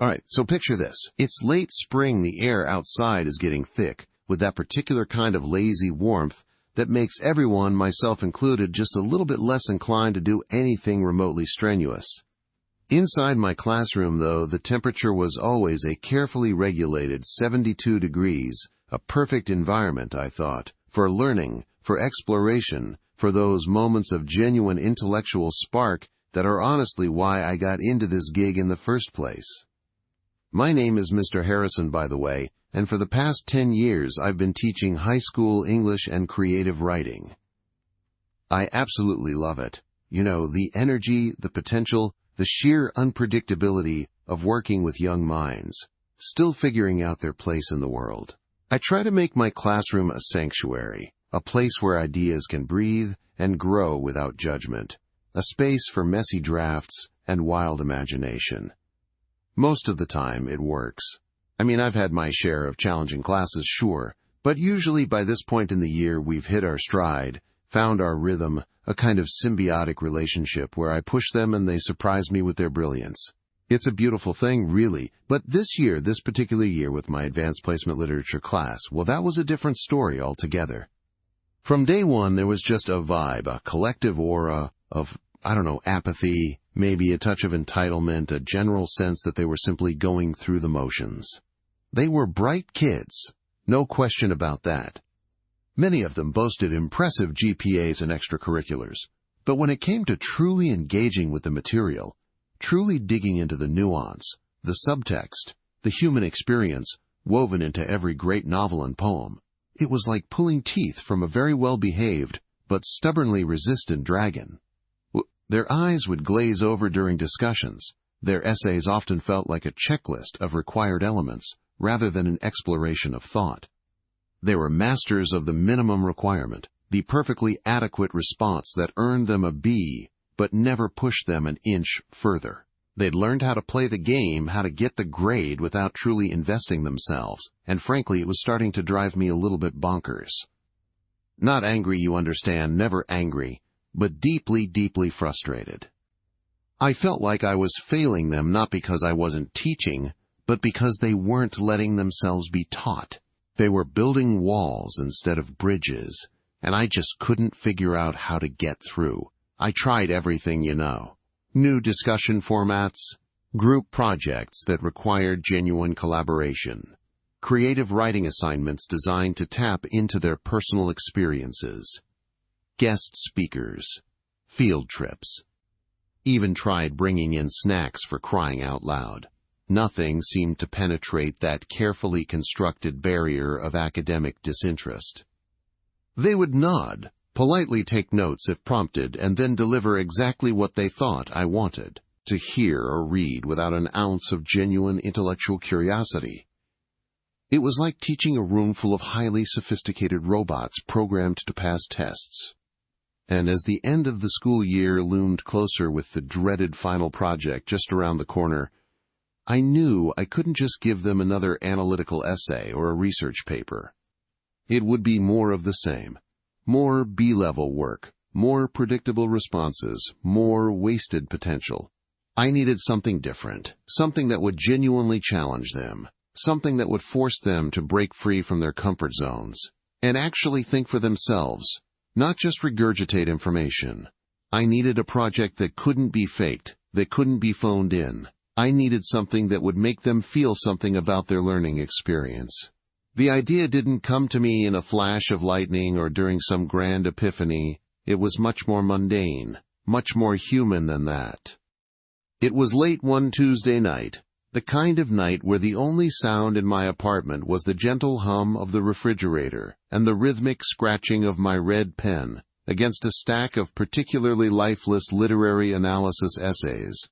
Alright, so picture this. It's late spring, the air outside is getting thick, with that particular kind of lazy warmth that makes everyone, myself included, just a little bit less inclined to do anything remotely strenuous. Inside my classroom, though, the temperature was always a carefully regulated 72 degrees, a perfect environment, I thought, for learning, for exploration, for those moments of genuine intellectual spark that are honestly why I got into this gig in the first place. My name is Mr. Harrison, by the way, and for the past 10 years I've been teaching high school English and creative writing. I absolutely love it. You know, the energy, the potential, the sheer unpredictability of working with young minds, still figuring out their place in the world. I try to make my classroom a sanctuary, a place where ideas can breathe and grow without judgment, a space for messy drafts and wild imagination. Most of the time, it works. I mean, I've had my share of challenging classes, sure, but usually by this point in the year we've hit our stride, found our rhythm, a kind of symbiotic relationship where I push them and they surprise me with their brilliance. It's a beautiful thing, really, but this particular year with my advanced placement literature class, well, that was a different story altogether. From day one, there was just a vibe, a collective aura of, apathy, maybe a touch of entitlement, a general sense that they were simply going through the motions. They were bright kids, no question about that. Many of them boasted impressive GPAs and extracurriculars, but when it came to truly engaging with the material, truly digging into the nuance, the subtext, the human experience woven into every great novel and poem, it was like pulling teeth from a very well-behaved but stubbornly resistant dragon. Their eyes would glaze over during discussions. Their essays often felt like a checklist of required elements rather than an exploration of thought. They were masters of the minimum requirement, the perfectly adequate response that earned them a B, but never pushed them an inch further. They'd learned how to play the game, how to get the grade without truly investing themselves, and frankly, it was starting to drive me a little bit bonkers. Not angry, you understand, never angry, but deeply, deeply frustrated. I felt like I was failing them not because I wasn't teaching, but because they weren't letting themselves be taught. They were building walls instead of bridges, and I just couldn't figure out how to get through. I tried everything, New discussion formats, group projects that required genuine collaboration, creative writing assignments designed to tap into their personal experiences, guest speakers, field trips. Even tried bringing in snacks for crying out loud. Nothing seemed to penetrate that carefully constructed barrier of academic disinterest. They would nod, politely take notes if prompted, and then deliver exactly what they thought I wanted to hear or read without an ounce of genuine intellectual curiosity. It was like teaching a room full of highly sophisticated robots programmed to pass tests. And as the end of the school year loomed closer with the dreaded final project just around the corner, I knew I couldn't just give them another analytical essay or a research paper. It would be more of the same. More B-level work, more predictable responses, more wasted potential. I needed something different, something that would genuinely challenge them, something that would force them to break free from their comfort zones and actually think for themselves. Not just regurgitate information. I needed a project that couldn't be faked, that couldn't be phoned in. I needed something that would make them feel something about their learning experience. The idea didn't come to me in a flash of lightning or during some grand epiphany. It was much more mundane, much more human than that. It was late one Tuesday night, the kind of night where the only sound in my apartment was the gentle hum of the refrigerator and the rhythmic scratching of my red pen against a stack of particularly lifeless literary analysis essays.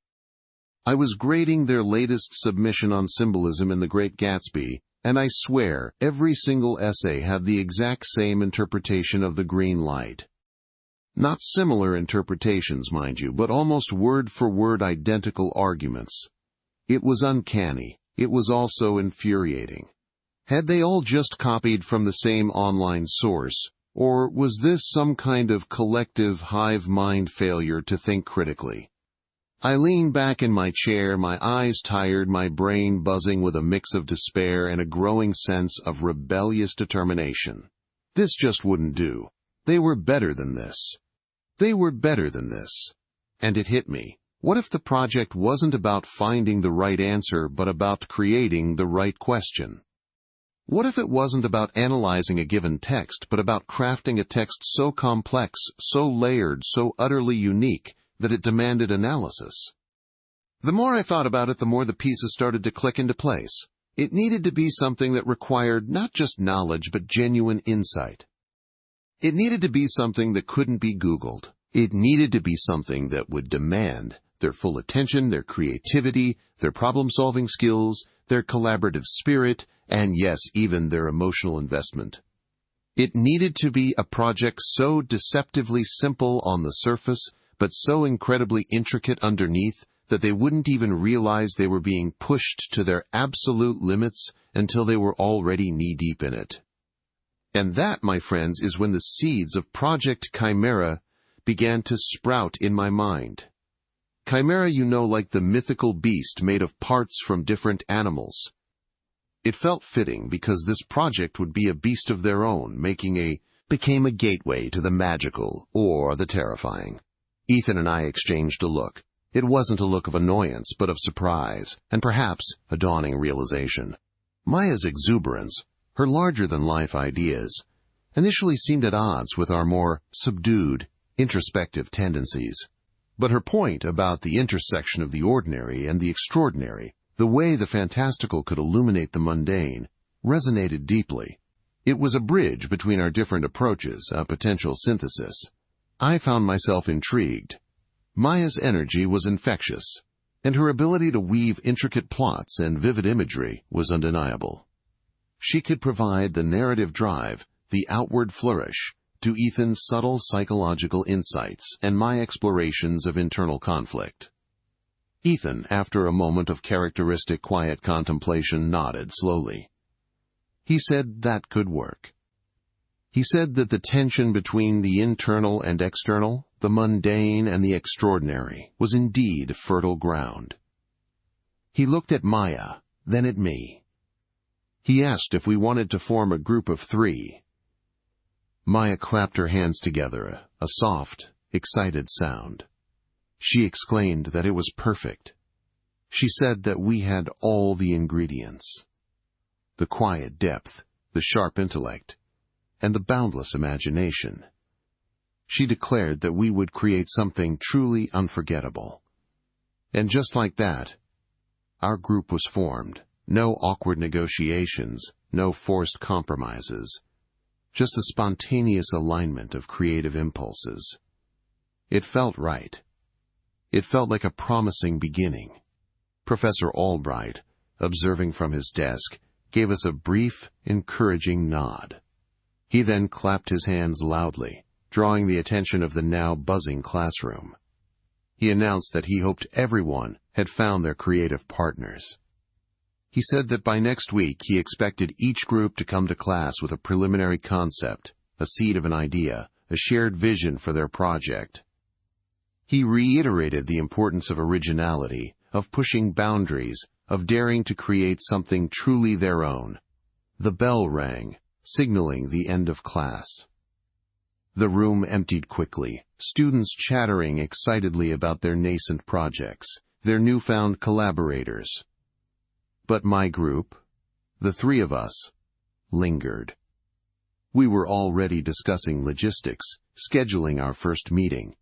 I was grading their latest submission on symbolism in The Great Gatsby, and I swear every single essay had the exact same interpretation of the green light. Not similar interpretations, mind you, but almost word-for-word identical arguments. It was uncanny. It was also infuriating. Had they all just copied from the same online source, or was this some kind of collective hive mind failure to think critically? I leaned back in my chair, my eyes tired, my brain buzzing with a mix of despair and a growing sense of rebellious determination. This just wouldn't do. They were better than this. They were better than this. And it hit me. What if the project wasn't about finding the right answer, but about creating the right question? What if it wasn't about analyzing a given text, but about crafting a text so complex, so layered, so utterly unique, that it demanded analysis? The more I thought about it, the more the pieces started to click into place. It needed to be something that required not just knowledge, but genuine insight. It needed to be something that couldn't be Googled. It needed to be something that would demand their full attention, their creativity, their problem-solving skills, their collaborative spirit, and yes, even their emotional investment. It needed to be a project so deceptively simple on the surface, but so incredibly intricate underneath that they wouldn't even realize they were being pushed to their absolute limits until they were already knee-deep in it. And that, my friends, is when the seeds of Project Chimera began to sprout in my mind. Chimera, you know, like the mythical beast made of parts from different animals. It felt fitting because this project would be a beast of their own, became a gateway to the magical or the terrifying. Ethan and I exchanged a look. It wasn't a look of annoyance, but of surprise, and perhaps a dawning realization. Maya's exuberance, her larger-than-life ideas, initially seemed at odds with our more subdued, introspective tendencies. But her point about the intersection of the ordinary and the extraordinary, the way the fantastical could illuminate the mundane, resonated deeply. It was a bridge between our different approaches, a potential synthesis. I found myself intrigued. Maya's energy was infectious, and her ability to weave intricate plots and vivid imagery was undeniable. She could provide the narrative drive, the outward flourish, to Ethan's subtle psychological insights and my explorations of internal conflict. Ethan, after a moment of characteristic quiet contemplation, nodded slowly. He said that could work. He said that the tension between the internal and external, the mundane and the extraordinary, was indeed fertile ground. He looked at Maya, then at me. He asked if we wanted to form a group of 3. Maya clapped her hands together, a soft, excited sound. She exclaimed that it was perfect. She said that we had all the ingredients. The quiet depth, the sharp intellect, and the boundless imagination. She declared that we would create something truly unforgettable. And just like that, our group was formed. No awkward negotiations, no forced compromises. Just a spontaneous alignment of creative impulses. It felt right. It felt like a promising beginning. Professor Albright, observing from his desk, gave us a brief, encouraging nod. He then clapped his hands loudly, drawing the attention of the now buzzing classroom. He announced that he hoped everyone had found their creative partners. He said that by next week he expected each group to come to class with a preliminary concept, a seed of an idea, a shared vision for their project. He reiterated the importance of originality, of pushing boundaries, of daring to create something truly their own. The bell rang, signaling the end of class. The room emptied quickly, students chattering excitedly about their nascent projects, their newfound collaborators. But my group, the 3 of us, lingered. We were already discussing logistics, scheduling our first meeting.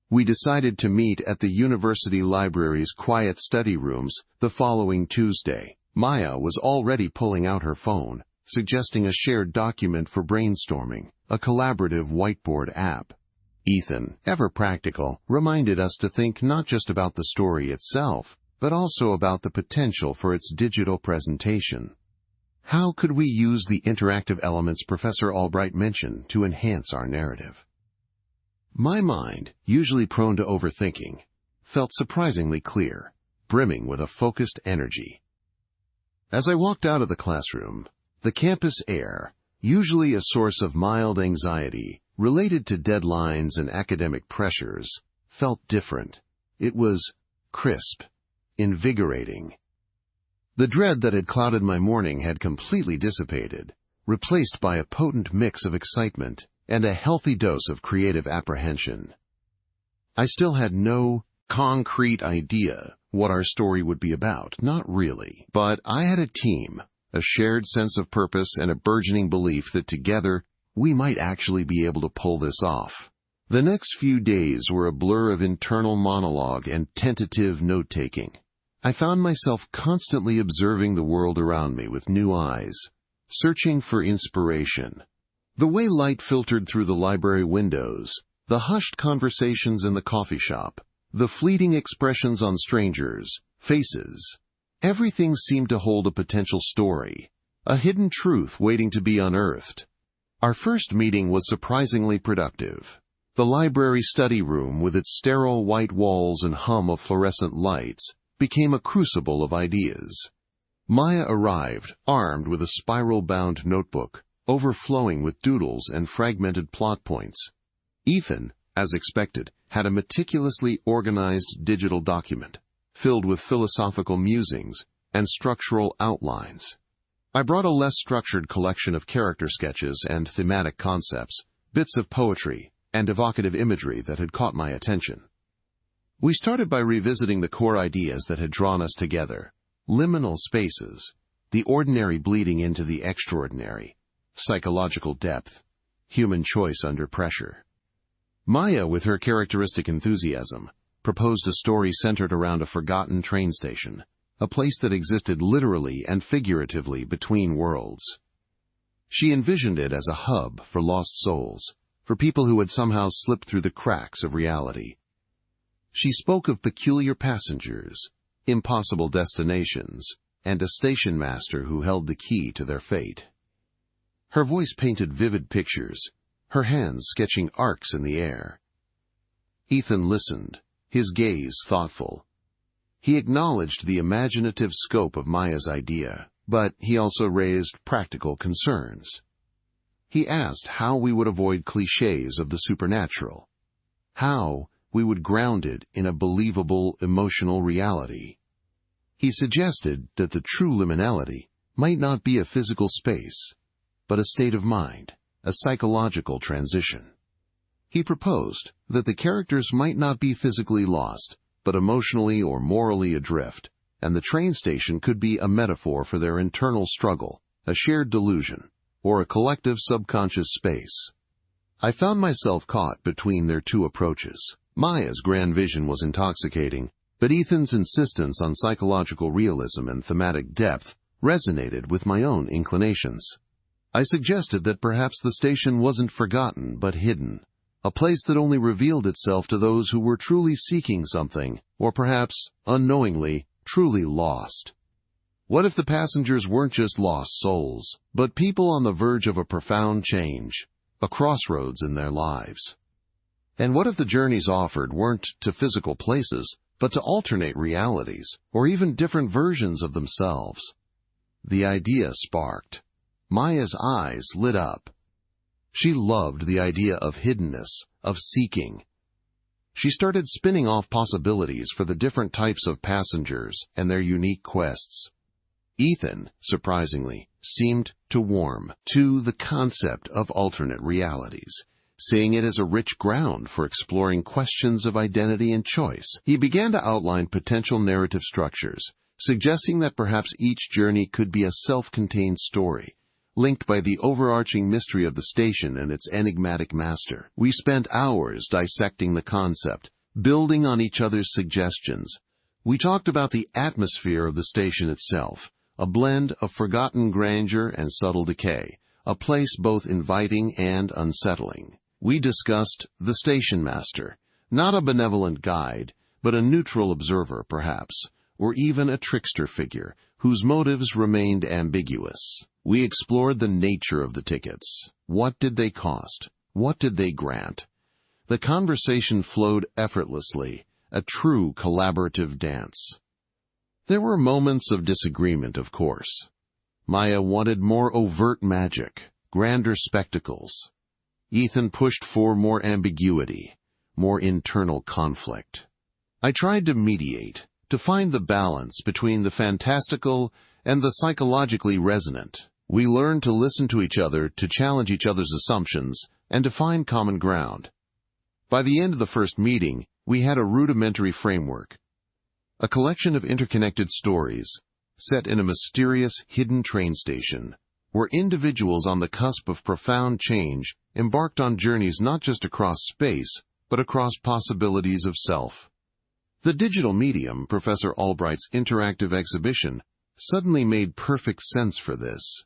We decided to meet at the university library's quiet study rooms the following Tuesday. Maya was already pulling out her phone, suggesting a shared document for brainstorming, a collaborative whiteboard app. Ethan, ever practical, reminded us to think not just about the story itself, but also about the potential for its digital presentation. How could we use the interactive elements Professor Albright mentioned to enhance our narrative? My mind, usually prone to overthinking, felt surprisingly clear, brimming with a focused energy. As I walked out of the classroom, the campus air, usually a source of mild anxiety related to deadlines and academic pressures, felt different. It was crisp, invigorating. The dread that had clouded my morning had completely dissipated, replaced by a potent mix of excitement and a healthy dose of creative apprehension. I still had no concrete idea what our story would be about, not really. But I had a team, a shared sense of purpose, and a burgeoning belief that together we might actually be able to pull this off. The next few days were a blur of internal monologue and tentative note-taking. I found myself constantly observing the world around me with new eyes, searching for inspiration. The way light filtered through the library windows, the hushed conversations in the coffee shop, the fleeting expressions on strangers' faces, everything seemed to hold a potential story, a hidden truth waiting to be unearthed. Our first meeting was surprisingly productive. The library study room, with its sterile white walls and hum of fluorescent lights, became a crucible of ideas. Maya arrived, armed with a spiral-bound notebook, overflowing with doodles and fragmented plot points. Ethan, as expected, had a meticulously organized digital document, filled with philosophical musings and structural outlines. I brought a less structured collection of character sketches and thematic concepts, bits of poetry, and evocative imagery that had caught my attention. We started by revisiting the core ideas that had drawn us together: liminal spaces, the ordinary bleeding into the extraordinary, psychological depth, human choice under pressure. Maya, with her characteristic enthusiasm, proposed a story centered around a forgotten train station, a place that existed literally and figuratively between worlds. She envisioned it as a hub for lost souls, for people who had somehow slipped through the cracks of reality. She spoke of peculiar passengers, impossible destinations, and a station master who held the key to their fate. Her voice painted vivid pictures, her hands sketching arcs in the air. Ethan listened, his gaze thoughtful. He acknowledged the imaginative scope of Maya's idea, but he also raised practical concerns. He asked how we would avoid clichés of the supernatural, how we would ground it in a believable emotional reality. He suggested that the true liminality might not be a physical space, but a state of mind, a psychological transition. He proposed that the characters might not be physically lost, but emotionally or morally adrift, and the train station could be a metaphor for their internal struggle, a shared delusion, or a collective subconscious space. I found myself caught between their two approaches. Maya's grand vision was intoxicating, but Ethan's insistence on psychological realism and thematic depth resonated with my own inclinations. I suggested that perhaps the station wasn't forgotten but hidden, a place that only revealed itself to those who were truly seeking something, or perhaps, unknowingly, truly lost. What if the passengers weren't just lost souls, but people on the verge of a profound change, a crossroads in their lives? And what if the journeys offered weren't to physical places, but to alternate realities, or even different versions of themselves? The idea sparked. Maya's eyes lit up. She loved the idea of hiddenness, of seeking. She started spinning off possibilities for the different types of passengers and their unique quests. Ethan, surprisingly, seemed to warm to the concept of alternate realities, seeing it as a rich ground for exploring questions of identity and choice. He began to outline potential narrative structures, suggesting that perhaps each journey could be a self-contained story, linked by the overarching mystery of the station and its enigmatic master. We spent hours dissecting the concept, building on each other's suggestions. We talked about the atmosphere of the station itself, a blend of forgotten grandeur and subtle decay, a place both inviting and unsettling. We discussed the station master, not a benevolent guide, but a neutral observer, perhaps, or even a trickster figure whose motives remained ambiguous. We explored the nature of the tickets. What did they cost? What did they grant? The conversation flowed effortlessly, a true collaborative dance. There were moments of disagreement, of course. Maya wanted more overt magic, grander spectacles. Ethan pushed for more ambiguity, more internal conflict. I tried to mediate, to find the balance between the fantastical and the psychologically resonant. We learned to listen to each other, to challenge each other's assumptions, and to find common ground. By the end of the first meeting, we had a rudimentary framework, a collection of interconnected stories, set in a mysterious, hidden train station, where individuals on the cusp of profound change embarked on journeys not just across space, but across possibilities of self. The digital medium, Professor Albright's interactive exhibition, suddenly made perfect sense for this.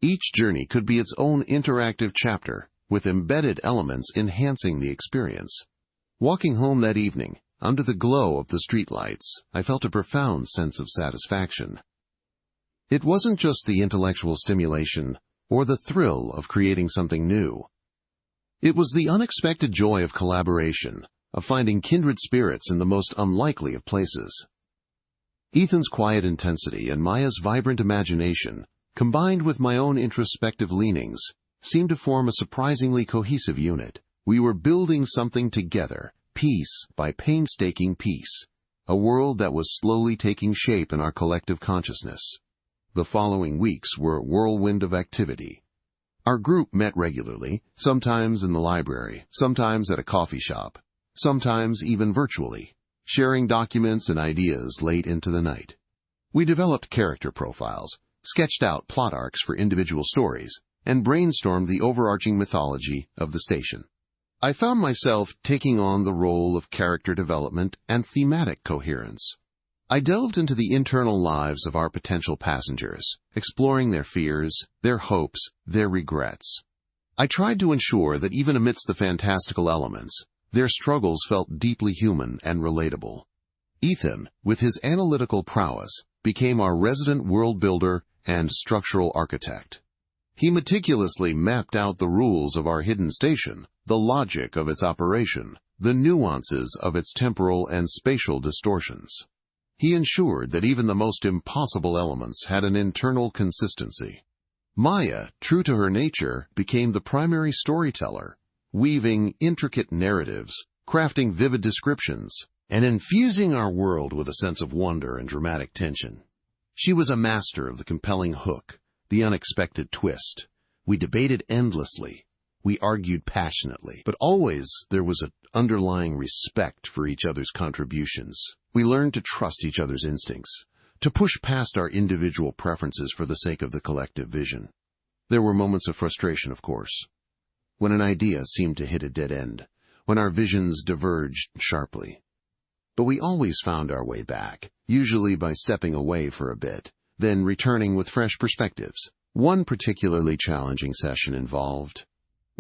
Each journey could be its own interactive chapter, with embedded elements enhancing the experience. Walking home that evening, under the glow of the streetlights, I felt a profound sense of satisfaction. It wasn't just the intellectual stimulation or the thrill of creating something new. It was the unexpected joy of collaboration, of finding kindred spirits in the most unlikely of places. Ethan's quiet intensity and Maya's vibrant imagination, combined with my own introspective leanings, seemed to form a surprisingly cohesive unit. We were building something together, piece by painstaking piece, a world that was slowly taking shape in our collective consciousness. The following weeks were a whirlwind of activity. Our group met regularly, sometimes in the library, sometimes at a coffee shop, sometimes even virtually, sharing documents and ideas late into the night. We developed character profiles, sketched out plot arcs for individual stories, and brainstormed the overarching mythology of the station. I found myself taking on the role of character development and thematic coherence. I delved into the internal lives of our potential passengers, exploring their fears, their hopes, their regrets. I tried to ensure that even amidst the fantastical elements, their struggles felt deeply human and relatable. Ethan, with his analytical prowess, became our resident world builder and structural architect. He meticulously mapped out the rules of our hidden station, the logic of its operation, the nuances of its temporal and spatial distortions. He ensured that even the most impossible elements had an internal consistency. Maya, true to her nature, became the primary storyteller, weaving intricate narratives, crafting vivid descriptions, and infusing our world with a sense of wonder and dramatic tension. She was a master of the compelling hook, the unexpected twist. We debated endlessly. We argued passionately, but always there was an underlying respect for each other's contributions. We learned to trust each other's instincts, to push past our individual preferences for the sake of the collective vision. There were moments of frustration, of course, when an idea seemed to hit a dead end, when our visions diverged sharply. But we always found our way back, usually by stepping away for a bit, then returning with fresh perspectives. One particularly challenging session involved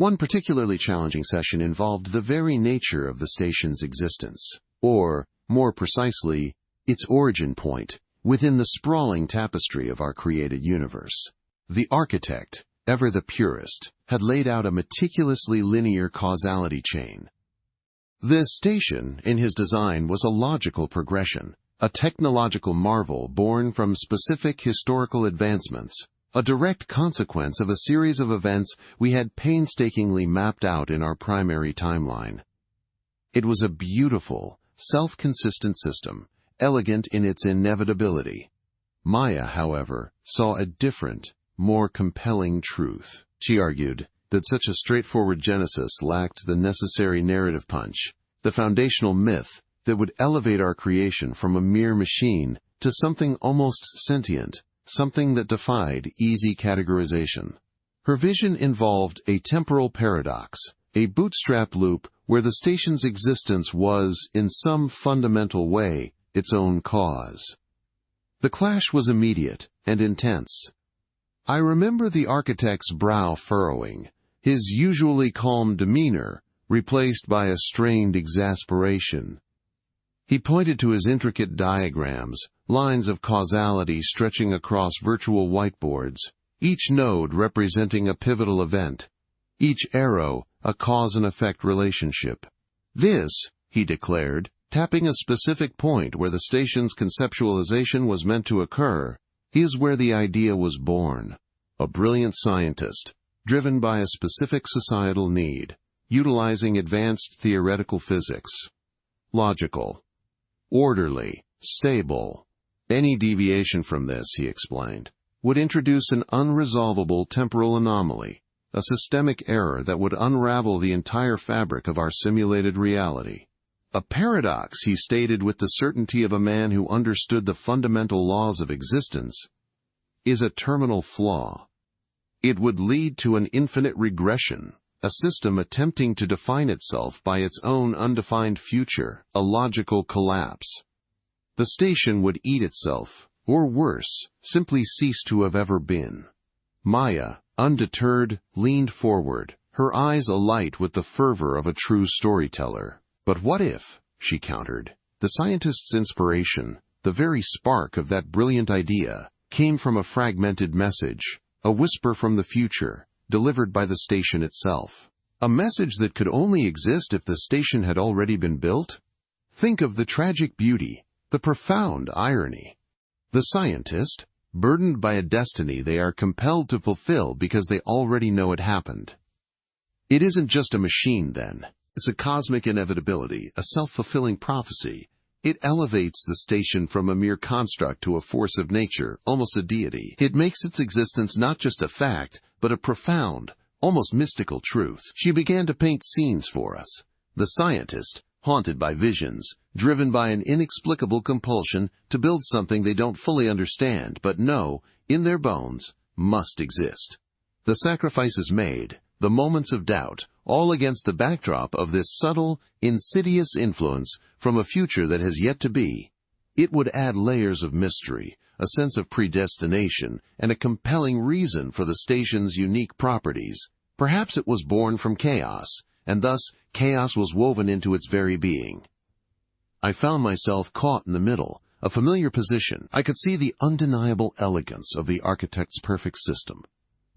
the very nature of the station's existence, or, more precisely, its origin point, within the sprawling tapestry of our created universe. The architect, ever the purist, had laid out a meticulously linear causality chain. This station, in his design, was a logical progression, a technological marvel born from specific historical advancements, a direct consequence of a series of events we had painstakingly mapped out in our primary timeline. It was a beautiful, self-consistent system, elegant in its inevitability. Maya, however, saw a different, more compelling truth. She argued that such a straightforward genesis lacked the necessary narrative punch, the foundational myth that would elevate our creation from a mere machine to something almost sentient, something that defied easy categorization. Her vision involved a temporal paradox, a bootstrap loop where the station's existence was, in some fundamental way, its own cause. The clash was immediate and intense. I remember the architect's brow furrowing, his usually calm demeanor replaced by a strained exasperation. He pointed to his intricate diagrams, lines of causality stretching across virtual whiteboards, each node representing a pivotal event, each arrow a cause-and-effect relationship. This, he declared, tapping a specific point where the station's conceptualization was meant to occur, is where the idea was born. A brilliant scientist, driven by a specific societal need, utilizing advanced theoretical physics. Logical. orderly, stable. Any deviation from this, he explained, would introduce an unresolvable temporal anomaly, a systemic error that would unravel the entire fabric of our simulated reality. A paradox, he stated with the certainty of a man who understood the fundamental laws of existence, is a terminal flaw. It would lead to an infinite regression, a system attempting to define itself by its own undefined future, a logical collapse. The station would eat itself, or worse, simply cease to have ever been. Maya, undeterred, leaned forward, her eyes alight with the fervor of a true storyteller. But what if, she countered, the scientist's inspiration, the very spark of that brilliant idea, came from a fragmented message, a whisper from the future, delivered by the station itself? A message that could only exist if the station had already been built? Think of the tragic beauty, the profound irony. The scientist, burdened by a destiny they are compelled to fulfill because they already know it happened. It isn't just a machine, then. It's a cosmic inevitability, a self-fulfilling prophecy. It elevates the station from a mere construct to a force of nature, almost a deity. It makes its existence not just a fact, but a profound, almost mystical truth. She began to paint scenes for us. The scientist, haunted by visions, driven by an inexplicable compulsion to build something they don't fully understand, but know, in their bones, must exist. The sacrifices made, the moments of doubt, all against the backdrop of this subtle, insidious influence from a future that has yet to be. It would add layers of mystery, a sense of predestination, and a compelling reason for the station's unique properties. Perhaps it was born from chaos, and thus chaos was woven into its very being. I found myself caught in the middle, a familiar position. I could see the undeniable elegance of the architect's perfect system,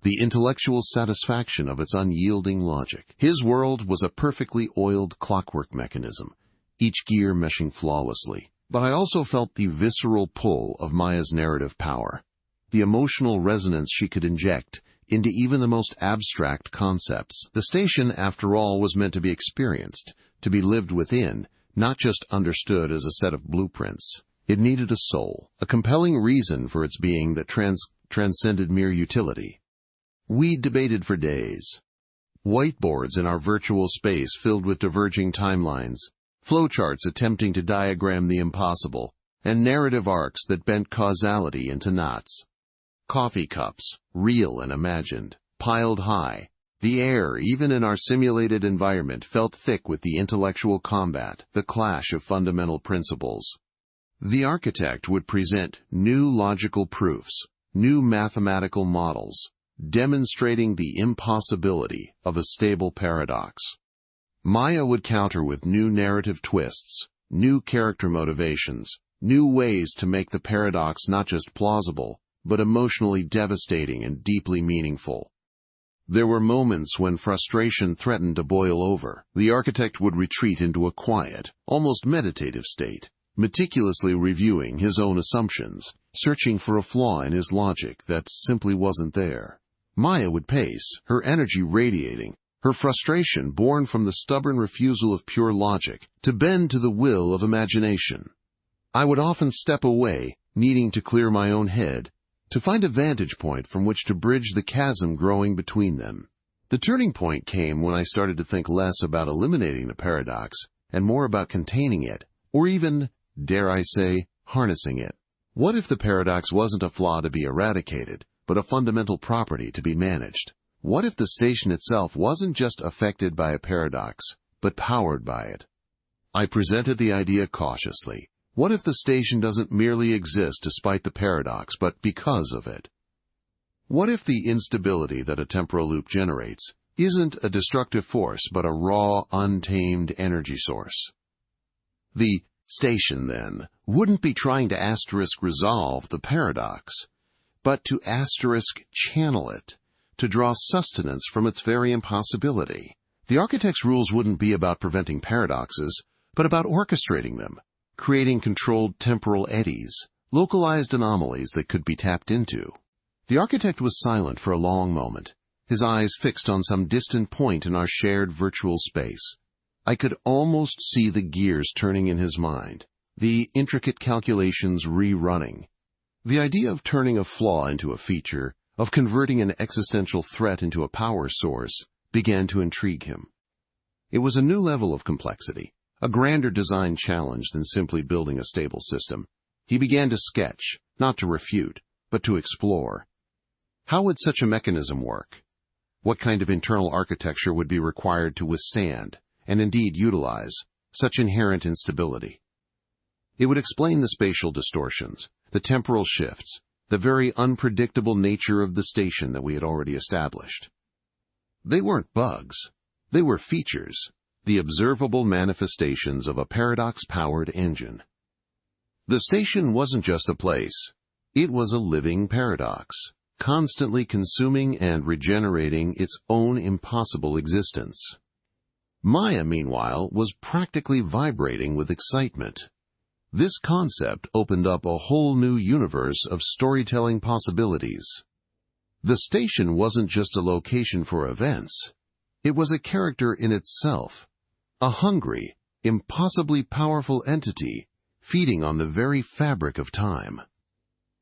the intellectual satisfaction of its unyielding logic. His world was a perfectly oiled clockwork mechanism, each gear meshing flawlessly. But I also felt the visceral pull of Maya's narrative power, the emotional resonance she could inject into even the most abstract concepts. The station, after all, was meant to be experienced, to be lived within, not just understood as a set of blueprints. It needed a soul, a compelling reason for its being that transcended mere utility. We debated for days. Whiteboards in our virtual space filled with diverging timelines, flowcharts attempting to diagram the impossible, and narrative arcs that bent causality into knots. Coffee cups, real and imagined, piled high. The air, even in our simulated environment, felt thick with the intellectual combat, the clash of fundamental principles. The architect would present new logical proofs, new mathematical models, demonstrating the impossibility of a stable paradox. Maya would counter with new narrative twists, new character motivations, new ways to make the paradox not just plausible, but emotionally devastating and deeply meaningful. There were moments when frustration threatened to boil over. The architect would retreat into a quiet, almost meditative state, meticulously reviewing his own assumptions, searching for a flaw in his logic that simply wasn't there. Maya would pace, her energy radiating, her frustration born from the stubborn refusal of pure logic to bend to the will of imagination. I would often step away, needing to clear my own head, to find a vantage point from which to bridge the chasm growing between them. The turning point came when I started to think less about eliminating the paradox and more about containing it, or even, dare I say, harnessing it. What if the paradox wasn't a flaw to be eradicated, but a fundamental property to be managed? What if the station itself wasn't just affected by a paradox, but powered by it? I presented the idea cautiously. What if the station doesn't merely exist despite the paradox, but because of it? What if the instability that a temporal loop generates isn't a destructive force, but a raw, untamed energy source? The station, then, wouldn't be trying to resolve the paradox, but to channel it, to draw sustenance from its very impossibility. The architect's rules wouldn't be about preventing paradoxes, but about orchestrating them, creating controlled temporal eddies, localized anomalies that could be tapped into. The architect was silent for a long moment, his eyes fixed on some distant point in our shared virtual space. I could almost see the gears turning in his mind. the intricate calculations rerunning. The idea of turning a flaw into a feature, of converting an existential threat into a power source, began to intrigue him. It was a new level of complexity, a grander design challenge than simply building a stable system. He began to sketch, not to refute, but to explore. How would such a mechanism work? What kind of internal architecture would be required to withstand, and indeed utilize, such inherent instability? It would explain the spatial distortions, the temporal shifts, the very unpredictable nature of the station that we had already established. They weren't bugs. They were features, the observable manifestations of a paradox-powered engine. The station wasn't just a place. It was a living paradox, constantly consuming and regenerating its own impossible existence. Maya, meanwhile, was practically vibrating with excitement. This concept opened up a whole new universe of storytelling possibilities. The station wasn't just a location for events. It was a character in itself, a hungry, impossibly powerful entity feeding on the very fabric of time.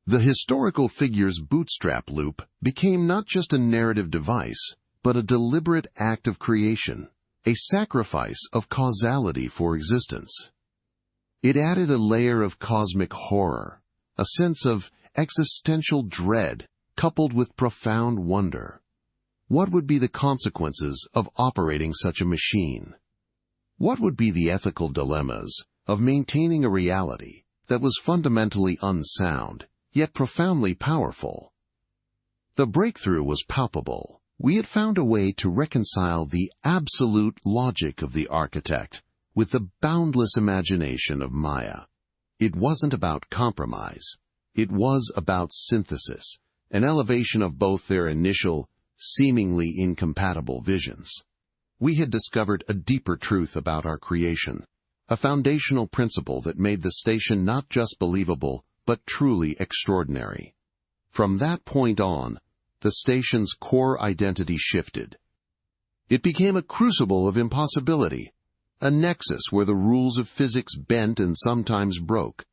The historical figure's bootstrap loop became not just a narrative device, but a deliberate act of creation, a sacrifice of causality for existence. It added a layer of cosmic horror, a sense of existential dread coupled with profound wonder. What would be the consequences of operating such a machine? What would be the ethical dilemmas of maintaining a reality that was fundamentally unsound, yet profoundly powerful? The breakthrough was palpable. We had found a way to reconcile the absolute logic of the architect with the boundless imagination of Maya. It wasn't about compromise. It was about synthesis, an elevation of both their initial, seemingly incompatible visions. We had discovered a deeper truth about our creation, a foundational principle that made the station not just believable, but truly extraordinary. From that point on, the station's core identity shifted. It became a crucible of impossibility, a nexus where the rules of physics bent and sometimes broke,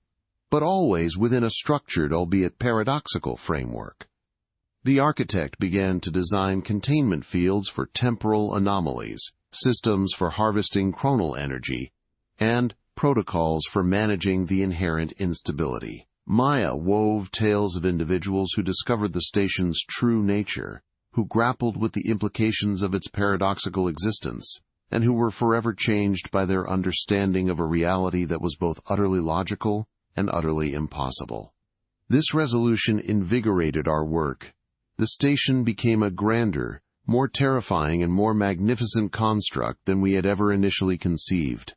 but always within a structured, albeit paradoxical, framework. The architect began to design containment fields for temporal anomalies, systems for harvesting chronal energy, and protocols for managing the inherent instability. Maya wove tales of individuals who discovered the station's true nature, who grappled with the implications of its paradoxical existence, and who were forever changed by their understanding of a reality that was both utterly logical and utterly impossible. This resolution invigorated our work. The station became a grander, more terrifying and more magnificent construct than we had ever initially conceived.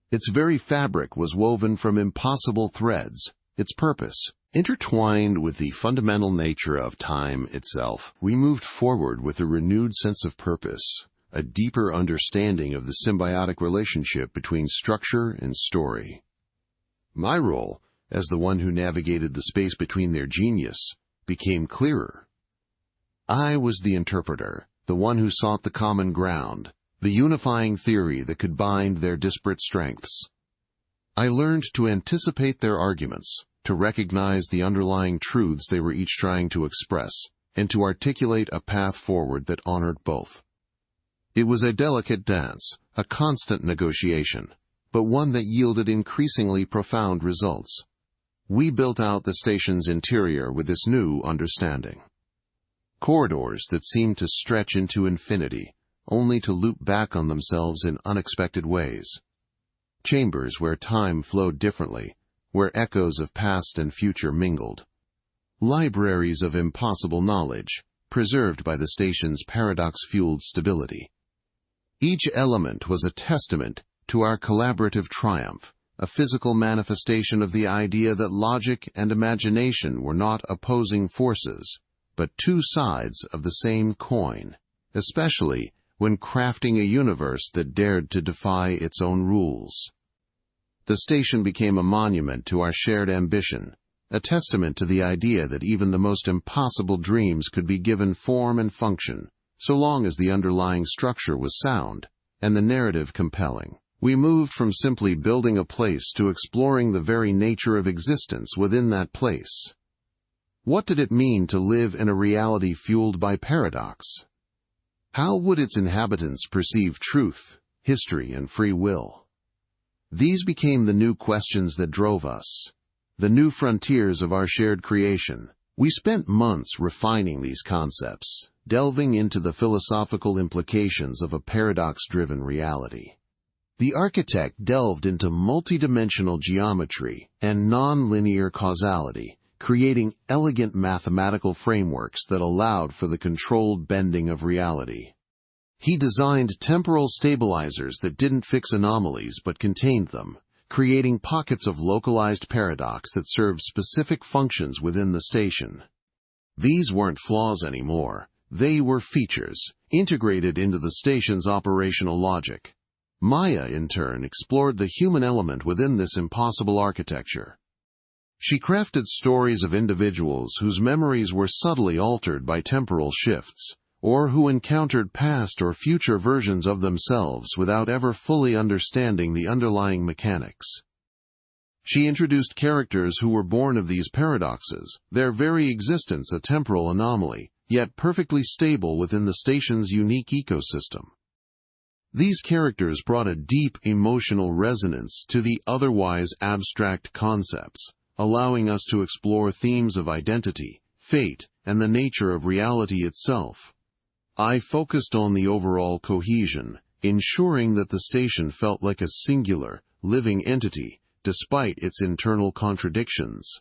Its very fabric was woven from impossible threads, its purpose intertwined with the fundamental nature of time itself. We moved forward with a renewed sense of purpose, a deeper understanding of the symbiotic relationship between structure and story. My role, as the one who navigated the space between their genius, became clearer. I was the interpreter, the one who sought the common ground, the unifying theory that could bind their disparate strengths. I learned to anticipate their arguments, to recognize the underlying truths they were each trying to express, and to articulate a path forward that honored both. It was a delicate dance, a constant negotiation, but one that yielded increasingly profound results. We built out the station's interior with this new understanding. Corridors that seemed to stretch into infinity, only to loop back on themselves in unexpected ways. Chambers where time flowed differently, where echoes of past and future mingled. Libraries of impossible knowledge, preserved by the station's paradox-fueled stability. Each element was a testament to our collaborative triumph, a physical manifestation of the idea that logic and imagination were not opposing forces, but two sides of the same coin, especially when crafting a universe that dared to defy its own rules. The station became a monument to our shared ambition, a testament to the idea that even the most impossible dreams could be given form and function, so long as the underlying structure was sound and the narrative compelling. We moved from simply building a place to exploring the very nature of existence within that place. What did it mean to live in a reality fueled by paradox? How would its inhabitants perceive truth, history, and free will? These became the new questions that drove us, the new frontiers of our shared creation. We spent months refining these concepts, delving into the philosophical implications of a paradox-driven reality. The architect delved into multidimensional geometry and non-linear causality, creating elegant mathematical frameworks that allowed for the controlled bending of reality. He designed temporal stabilizers that didn't fix anomalies but contained them, creating pockets of localized paradox that served specific functions within the station. These weren't flaws anymore. They were features, integrated into the station's operational logic. Maya, in turn, explored the human element within this impossible architecture. She crafted stories of individuals whose memories were subtly altered by temporal shifts, or who encountered past or future versions of themselves without ever fully understanding the underlying mechanics. She introduced characters who were born of these paradoxes, their very existence a temporal anomaly, yet perfectly stable within the station's unique ecosystem. These characters brought a deep emotional resonance to the otherwise abstract concepts, allowing us to explore themes of identity, fate, and the nature of reality itself. I focused on the overall cohesion, ensuring that the station felt like a singular, living entity, despite its internal contradictions.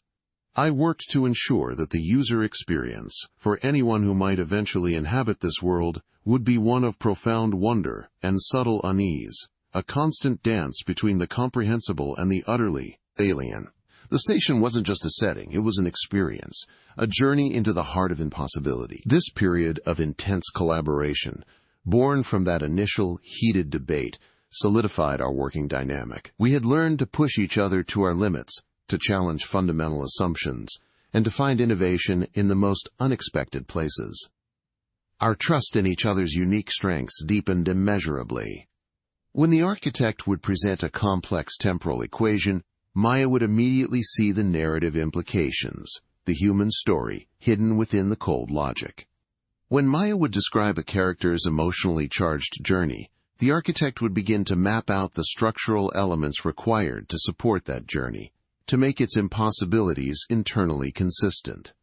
I worked to ensure that the user experience, for anyone who might eventually inhabit this world, would be one of profound wonder and subtle unease, a constant dance between the comprehensible and the utterly alien. The station wasn't just a setting, it was an experience, a journey into the heart of impossibility. This period of intense collaboration, born from that initial heated debate, solidified our working dynamic. We had learned to push each other to our limits, to challenge fundamental assumptions, and to find innovation in the most unexpected places. Our trust in each other's unique strengths deepened immeasurably. When the architect would present a complex temporal equation, Maya would immediately see the narrative implications, the human story, hidden within the cold logic. When Maya would describe a character's emotionally charged journey, the architect would begin to map out the structural elements required to support that journey, to make its impossibilities internally consistent.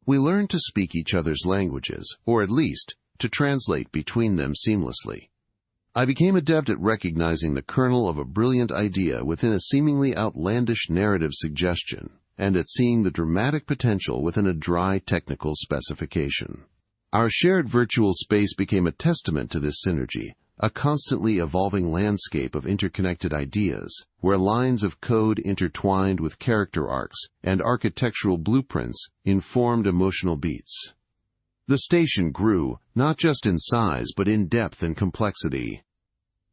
We learned to speak each other's languages, or at least, to translate between them seamlessly. I became adept at recognizing the kernel of a brilliant idea within a seemingly outlandish narrative suggestion, and at seeing the dramatic potential within a dry technical specification. Our shared virtual space became a testament to this synergy, a constantly evolving landscape of interconnected ideas, where lines of code intertwined with character arcs and architectural blueprints informed emotional beats. The station grew, not just in size but in depth and complexity.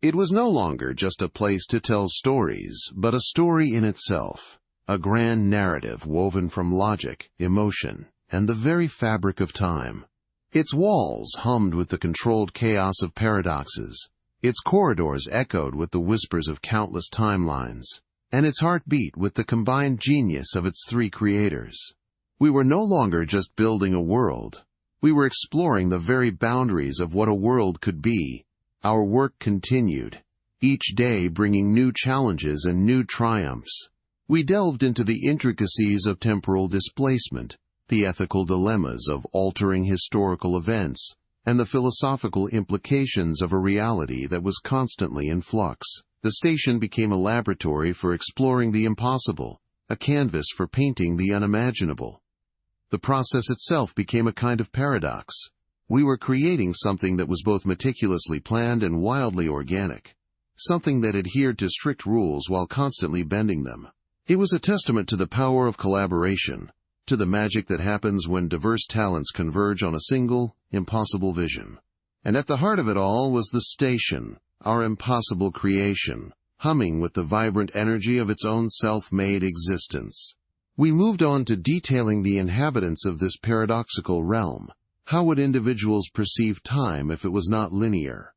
It was no longer just a place to tell stories, but a story in itself, a grand narrative woven from logic, emotion, and the very fabric of time. Its walls hummed with the controlled chaos of paradoxes, its corridors echoed with the whispers of countless timelines, and its heart beat with the combined genius of its three creators. We were no longer just building a world. We were exploring the very boundaries of what a world could be. Our work continued, each day bringing new challenges and new triumphs. We delved into the intricacies of temporal displacement, the ethical dilemmas of altering historical events, and the philosophical implications of a reality that was constantly in flux. The station became a laboratory for exploring the impossible, a canvas for painting the unimaginable. The process itself became a kind of paradox. We were creating something that was both meticulously planned and wildly organic, something that adhered to strict rules while constantly bending them. It was a testament to the power of collaboration, to the magic that happens when diverse talents converge on a single, impossible vision. And at the heart of it all was the station, our impossible creation, humming with the vibrant energy of its own self-made existence. We moved on to detailing the inhabitants of this paradoxical realm. How would individuals perceive time if it was not linear?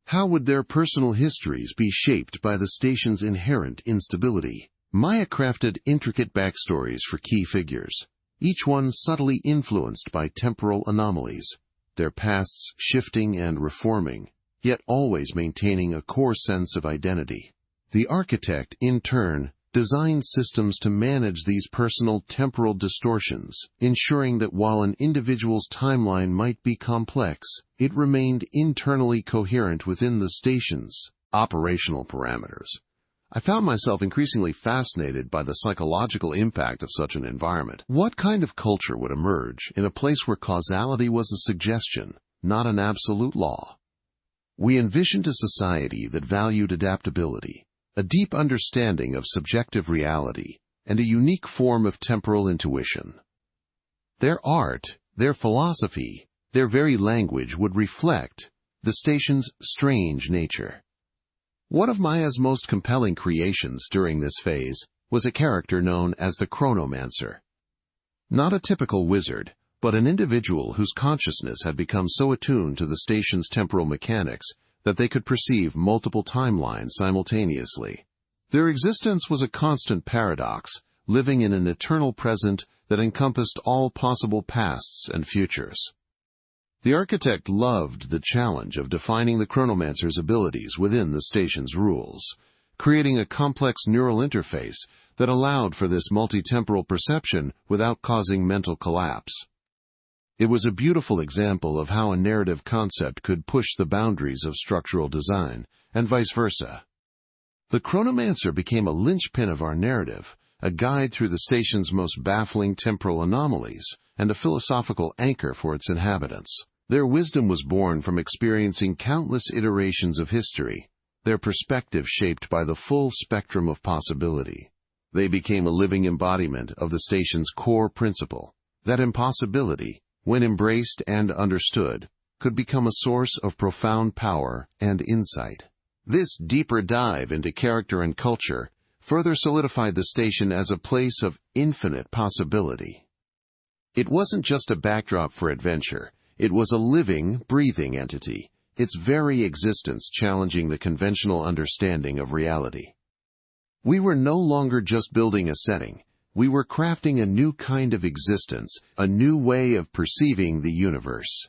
How would their personal histories be shaped by the station's inherent instability? Maya crafted intricate backstories for key figures, each one subtly influenced by temporal anomalies, their pasts shifting and reforming, yet always maintaining a core sense of identity. The architect, in turn, designed systems to manage these personal temporal distortions, ensuring that while an individual's timeline might be complex, it remained internally coherent within the station's operational parameters. I found myself increasingly fascinated by the psychological impact of such an environment. What kind of culture would emerge in a place where causality was a suggestion, not an absolute law? We envisioned a society that valued adaptability, a deep understanding of subjective reality, and a unique form of temporal intuition. Their art, their philosophy, their very language would reflect the station's strange nature. One of Maya's most compelling creations during this phase was a character known as the Chronomancer. Not a typical wizard, but an individual whose consciousness had become so attuned to the station's temporal mechanics that they could perceive multiple timelines simultaneously. Their existence was a constant paradox, living in an eternal present that encompassed all possible pasts and futures. The architect loved the challenge of defining the Chronomancer's abilities within the station's rules, creating a complex neural interface that allowed for this multi-temporal perception without causing mental collapse. It was a beautiful example of how a narrative concept could push the boundaries of structural design, and vice versa. The Chronomancer became a linchpin of our narrative, a guide through the station's most baffling temporal anomalies, and a philosophical anchor for its inhabitants. Their wisdom was born from experiencing countless iterations of history, their perspective shaped by the full spectrum of possibility. They became a living embodiment of the station's core principle, that impossibility, when embraced and understood, could become a source of profound power and insight. This deeper dive into character and culture further solidified the station as a place of infinite possibility. It wasn't just a backdrop for adventure, it was a living, breathing entity, its very existence challenging the conventional understanding of reality. We were no longer just building a setting, we were crafting a new kind of existence, a new way of perceiving the universe.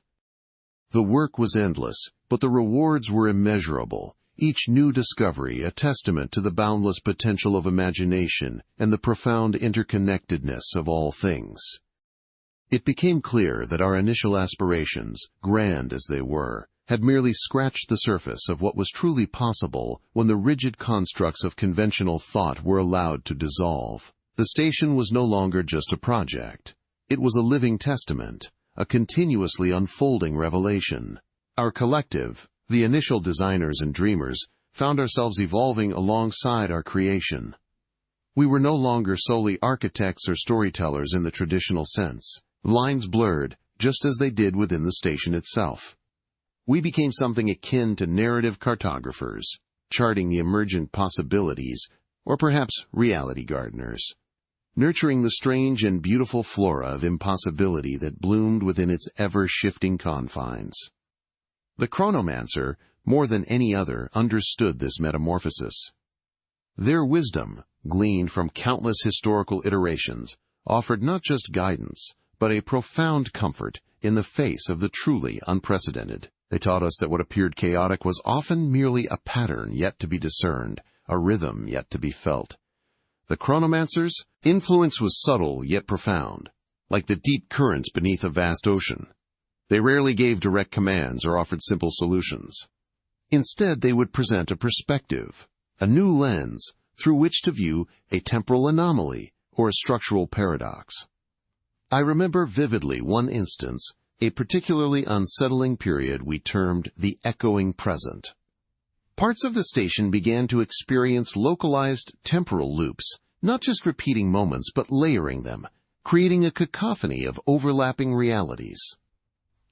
The work was endless, but the rewards were immeasurable, each new discovery a testament to the boundless potential of imagination and the profound interconnectedness of all things. It became clear that our initial aspirations, grand as they were, had merely scratched the surface of what was truly possible when the rigid constructs of conventional thought were allowed to dissolve. The station was no longer just a project. It was a living testament, a continuously unfolding revelation. Our collective, the initial designers and dreamers, found ourselves evolving alongside our creation. We were no longer solely architects or storytellers in the traditional sense. Lines blurred, just as they did within the station itself. We became something akin to narrative cartographers, charting the emergent possibilities, or perhaps reality gardeners, nurturing the strange and beautiful flora of impossibility that bloomed within its ever-shifting confines. The Chronomancer, more than any other, understood this metamorphosis. Their wisdom, gleaned from countless historical iterations, offered not just guidance, but a profound comfort in the face of the truly unprecedented. They taught us that what appeared chaotic was often merely a pattern yet to be discerned, a rhythm yet to be felt. The Chronomancer's influence was subtle yet profound, like the deep currents beneath a vast ocean. They rarely gave direct commands or offered simple solutions. Instead, they would present a perspective, a new lens through which to view a temporal anomaly or a structural paradox. I remember vividly one instance, a particularly unsettling period we termed the echoing present. Parts of the station began to experience localized temporal loops, not just repeating moments but layering them, creating a cacophony of overlapping realities.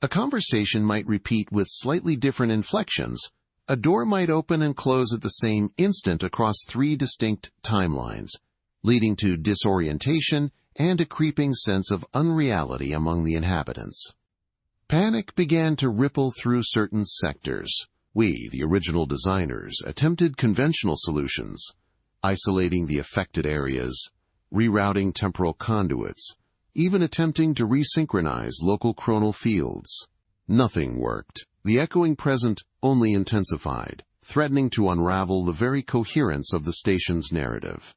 A conversation might repeat with slightly different inflections. A door might open and close at the same instant across 3 distinct timelines, leading to disorientation and a creeping sense of unreality among the inhabitants. Panic began to ripple through certain sectors, We, the original designers, attempted conventional solutions, isolating the affected areas, rerouting temporal conduits, even attempting to resynchronize local chronal fields. Nothing worked. The echoing present only intensified, threatening to unravel the very coherence of the station's narrative.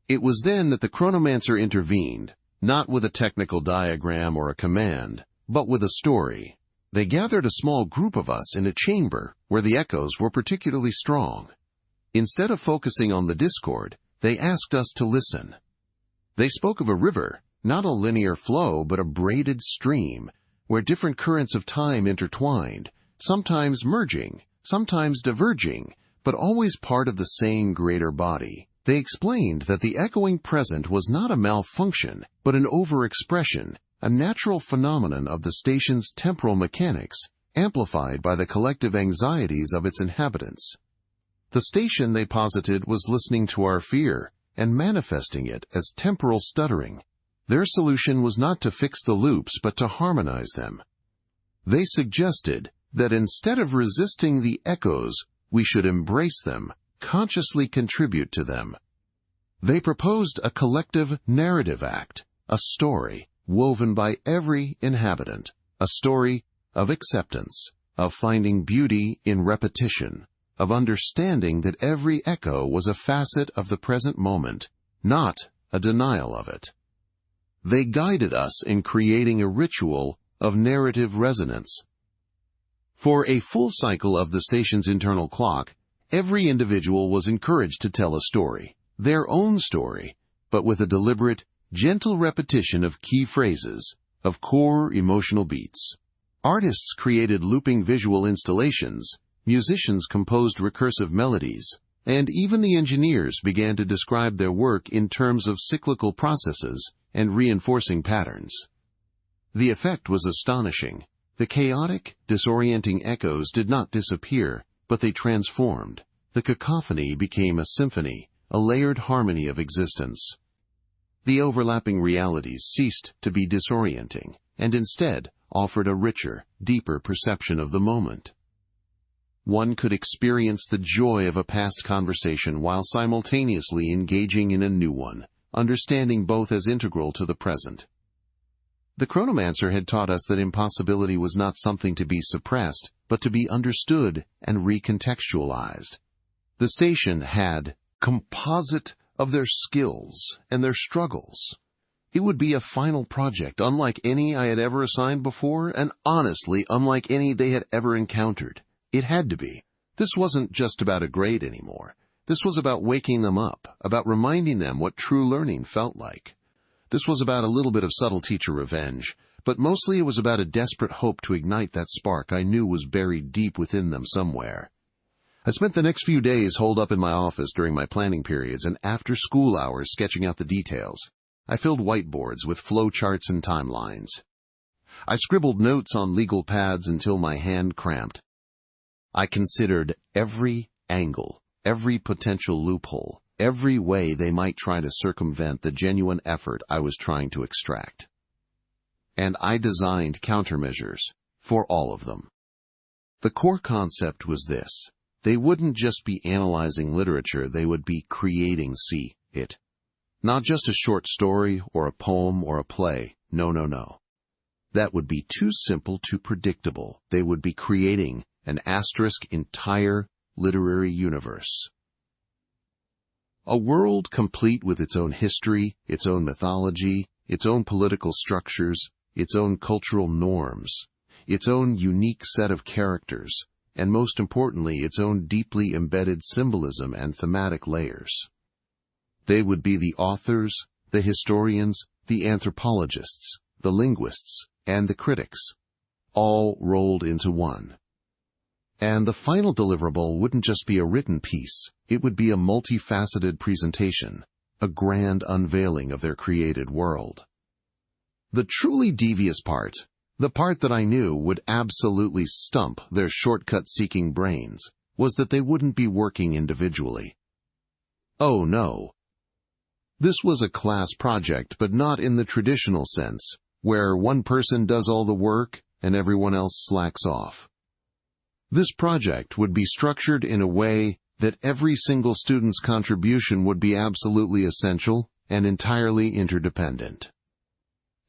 It was then that the chronomancer intervened, not with a technical diagram or a command, but with a story. They gathered a small group of us in a chamber where the echoes were particularly strong. Instead of focusing on the discord, they asked us to listen. They spoke of a river, not a linear flow but a braided stream, where different currents of time intertwined, sometimes merging, sometimes diverging, but always part of the same greater body. They explained that the echoing present was not a malfunction, but an overexpression, a natural phenomenon of the station's temporal mechanics, amplified by the collective anxieties of its inhabitants. The station, they posited, was listening to our fear and manifesting it as temporal stuttering. Their solution was not to fix the loops but to harmonize them. They suggested that instead of resisting the echoes, we should embrace them, consciously contribute to them. They proposed a collective narrative act, a story woven by every inhabitant, a story of acceptance, of finding beauty in repetition, of understanding that every echo was a facet of the present moment, not a denial of it. They guided us in creating a ritual of narrative resonance. For a full cycle of the station's internal clock, every individual was encouraged to tell a story, their own story, but with a deliberate, gentle repetition of key phrases, of core emotional beats. Artists created looping visual installations, musicians composed recursive melodies, and even the engineers began to describe their work in terms of cyclical processes and reinforcing patterns. The effect was astonishing. The chaotic, disorienting echoes did not disappear, but they transformed. The cacophony became a symphony, a layered harmony of existence. The overlapping realities ceased to be disorienting, and instead offered a richer, deeper perception of the moment. One could experience the joy of a past conversation while simultaneously engaging in a new one, understanding both as integral to the present. The chronomancer had taught us that impossibility was not something to be suppressed, but to be understood and recontextualized. The station had composite of their skills and their struggles. It would be a final project unlike any I had ever assigned before, and honestly unlike any they had ever encountered. It had to be. This wasn't just about a grade anymore. This was about waking them up, about reminding them what true learning felt like. This was about a little bit of subtle teacher revenge, but mostly it was about a desperate hope to ignite that spark I knew was buried deep within them somewhere. I spent the next few days holed up in my office during my planning periods and after school hours sketching out the details. I filled whiteboards with flowcharts and timelines. I scribbled notes on legal pads until my hand cramped. I considered every angle, every potential loophole, every way they might try to circumvent the genuine effort I was trying to extract. And I designed countermeasures for all of them. The core concept was this. They wouldn't just be analyzing literature, they would be creating it. Not just a short story or a poem or a play. No. That would be too simple, too predictable. They would be creating an entire literary universe. A world complete with its own history, its own mythology, its own political structures, its own cultural norms, its own unique set of characters, and most importantly, its own deeply embedded symbolism and thematic layers. They would be the authors, the historians, the anthropologists, the linguists, and the critics, all rolled into one. And the final deliverable wouldn't just be a written piece, it would be a multifaceted presentation, a grand unveiling of their created world. The truly devious part, the part that I knew would absolutely stump their shortcut-seeking brains, was that they wouldn't be working individually. Oh no. This was a class project, but not in the traditional sense, where one person does all the work and everyone else slacks off. This project would be structured in a way that every single student's contribution would be absolutely essential and entirely interdependent.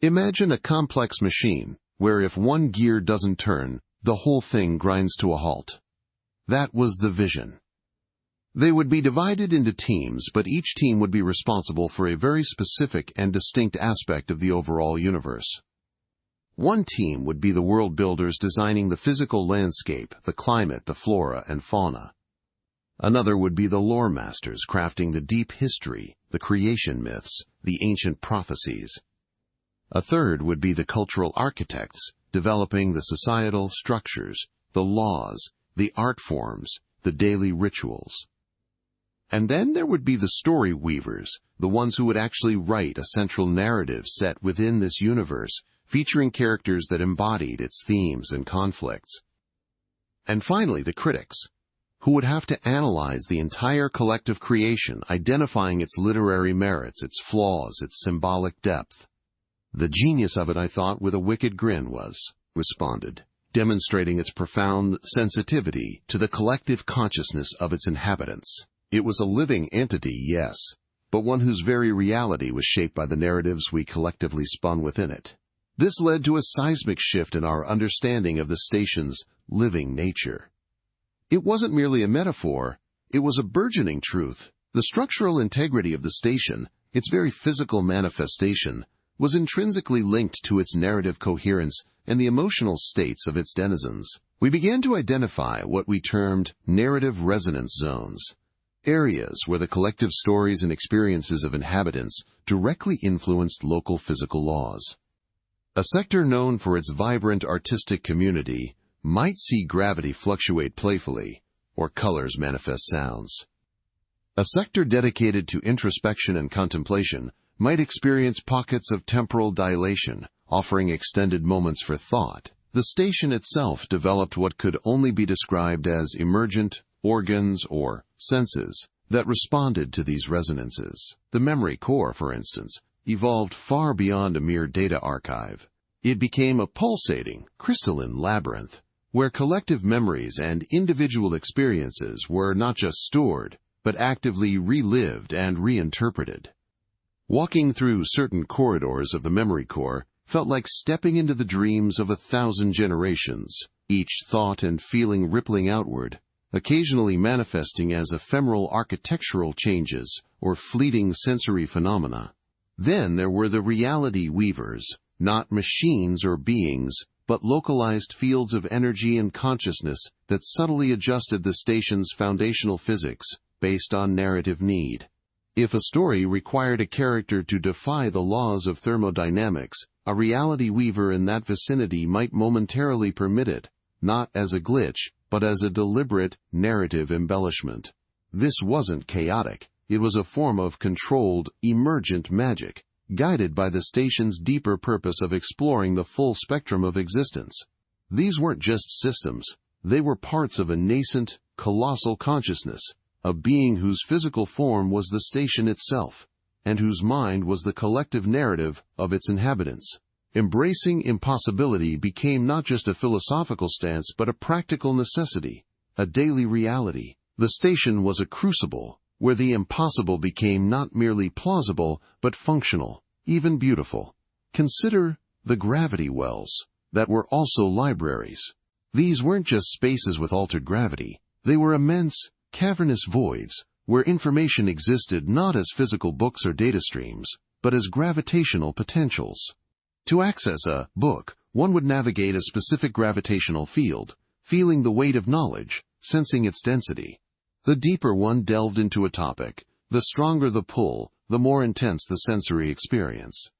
Imagine a complex machine where if one gear doesn't turn, the whole thing grinds to a halt. That was the vision. They would be divided into teams, but each team would be responsible for a very specific and distinct aspect of the overall universe. One team would be the world builders designing the physical landscape, the climate, the flora, and fauna. Another would be the lore masters crafting the deep history, the creation myths, the ancient prophecies. A third would be the cultural architects developing the societal structures, the laws, the art forms, the daily rituals. And then there would be the story weavers, the ones who would actually write a central narrative set within this universe, featuring characters that embodied its themes and conflicts. And finally, the critics, who would have to analyze the entire collective creation, identifying its literary merits, its flaws, its symbolic depth. The genius of it, I thought, with a wicked grin, was responded, demonstrating its profound sensitivity to the collective consciousness of its inhabitants. It was a living entity, yes, but one whose very reality was shaped by the narratives we collectively spun within it. This led to a seismic shift in our understanding of the station's living nature. It wasn't merely a metaphor, it was a burgeoning truth. The structural integrity of the station, its very physical manifestation, was intrinsically linked to its narrative coherence and the emotional states of its denizens. We began to identify what we termed narrative resonance zones, areas where the collective stories and experiences of inhabitants directly influenced local physical laws. A sector known for its vibrant artistic community might see gravity fluctuate playfully, or colors manifest sounds. A sector dedicated to introspection and contemplation might experience pockets of temporal dilation, offering extended moments for thought. The station itself developed what could only be described as emergent organs or senses that responded to these resonances. The memory core, for instance, evolved far beyond a mere data archive. It became a pulsating, crystalline labyrinth, where collective memories and individual experiences were not just stored, but actively relived and reinterpreted. Walking through certain corridors of the memory core felt like stepping into the dreams of 1,000 generations, each thought and feeling rippling outward, occasionally manifesting as ephemeral architectural changes or fleeting sensory phenomena. Then there were the reality weavers, not machines or beings, but localized fields of energy and consciousness that subtly adjusted the station's foundational physics based on narrative need. If a story required a character to defy the laws of thermodynamics, a reality weaver in that vicinity might momentarily permit it, not as a glitch, but as a deliberate narrative embellishment. This wasn't chaotic. It was a form of controlled, emergent magic, guided by the station's deeper purpose of exploring the full spectrum of existence. These weren't just systems. They were parts of a nascent, colossal consciousness, a being whose physical form was the station itself, and whose mind was the collective narrative of its inhabitants. Embracing impossibility became not just a philosophical stance but a practical necessity, a daily reality. The station was a crucible, where the impossible became not merely plausible but functional, even beautiful. Consider the gravity wells, that were also libraries. These weren't just spaces with altered gravity. They were immense, cavernous voids, where information existed not as physical books or data streams, but as gravitational potentials. To access a book, one would navigate a specific gravitational field, feeling the weight of knowledge, sensing its density. The deeper one delved into a topic, the stronger the pull, the more intense the sensory experience.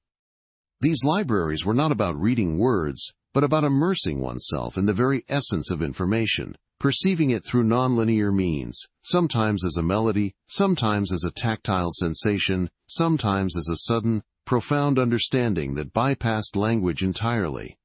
These libraries were not about reading words, but about immersing oneself in the very essence of information, perceiving it through nonlinear means, sometimes as a melody, sometimes as a tactile sensation, sometimes as a sudden, profound understanding that bypassed language entirely.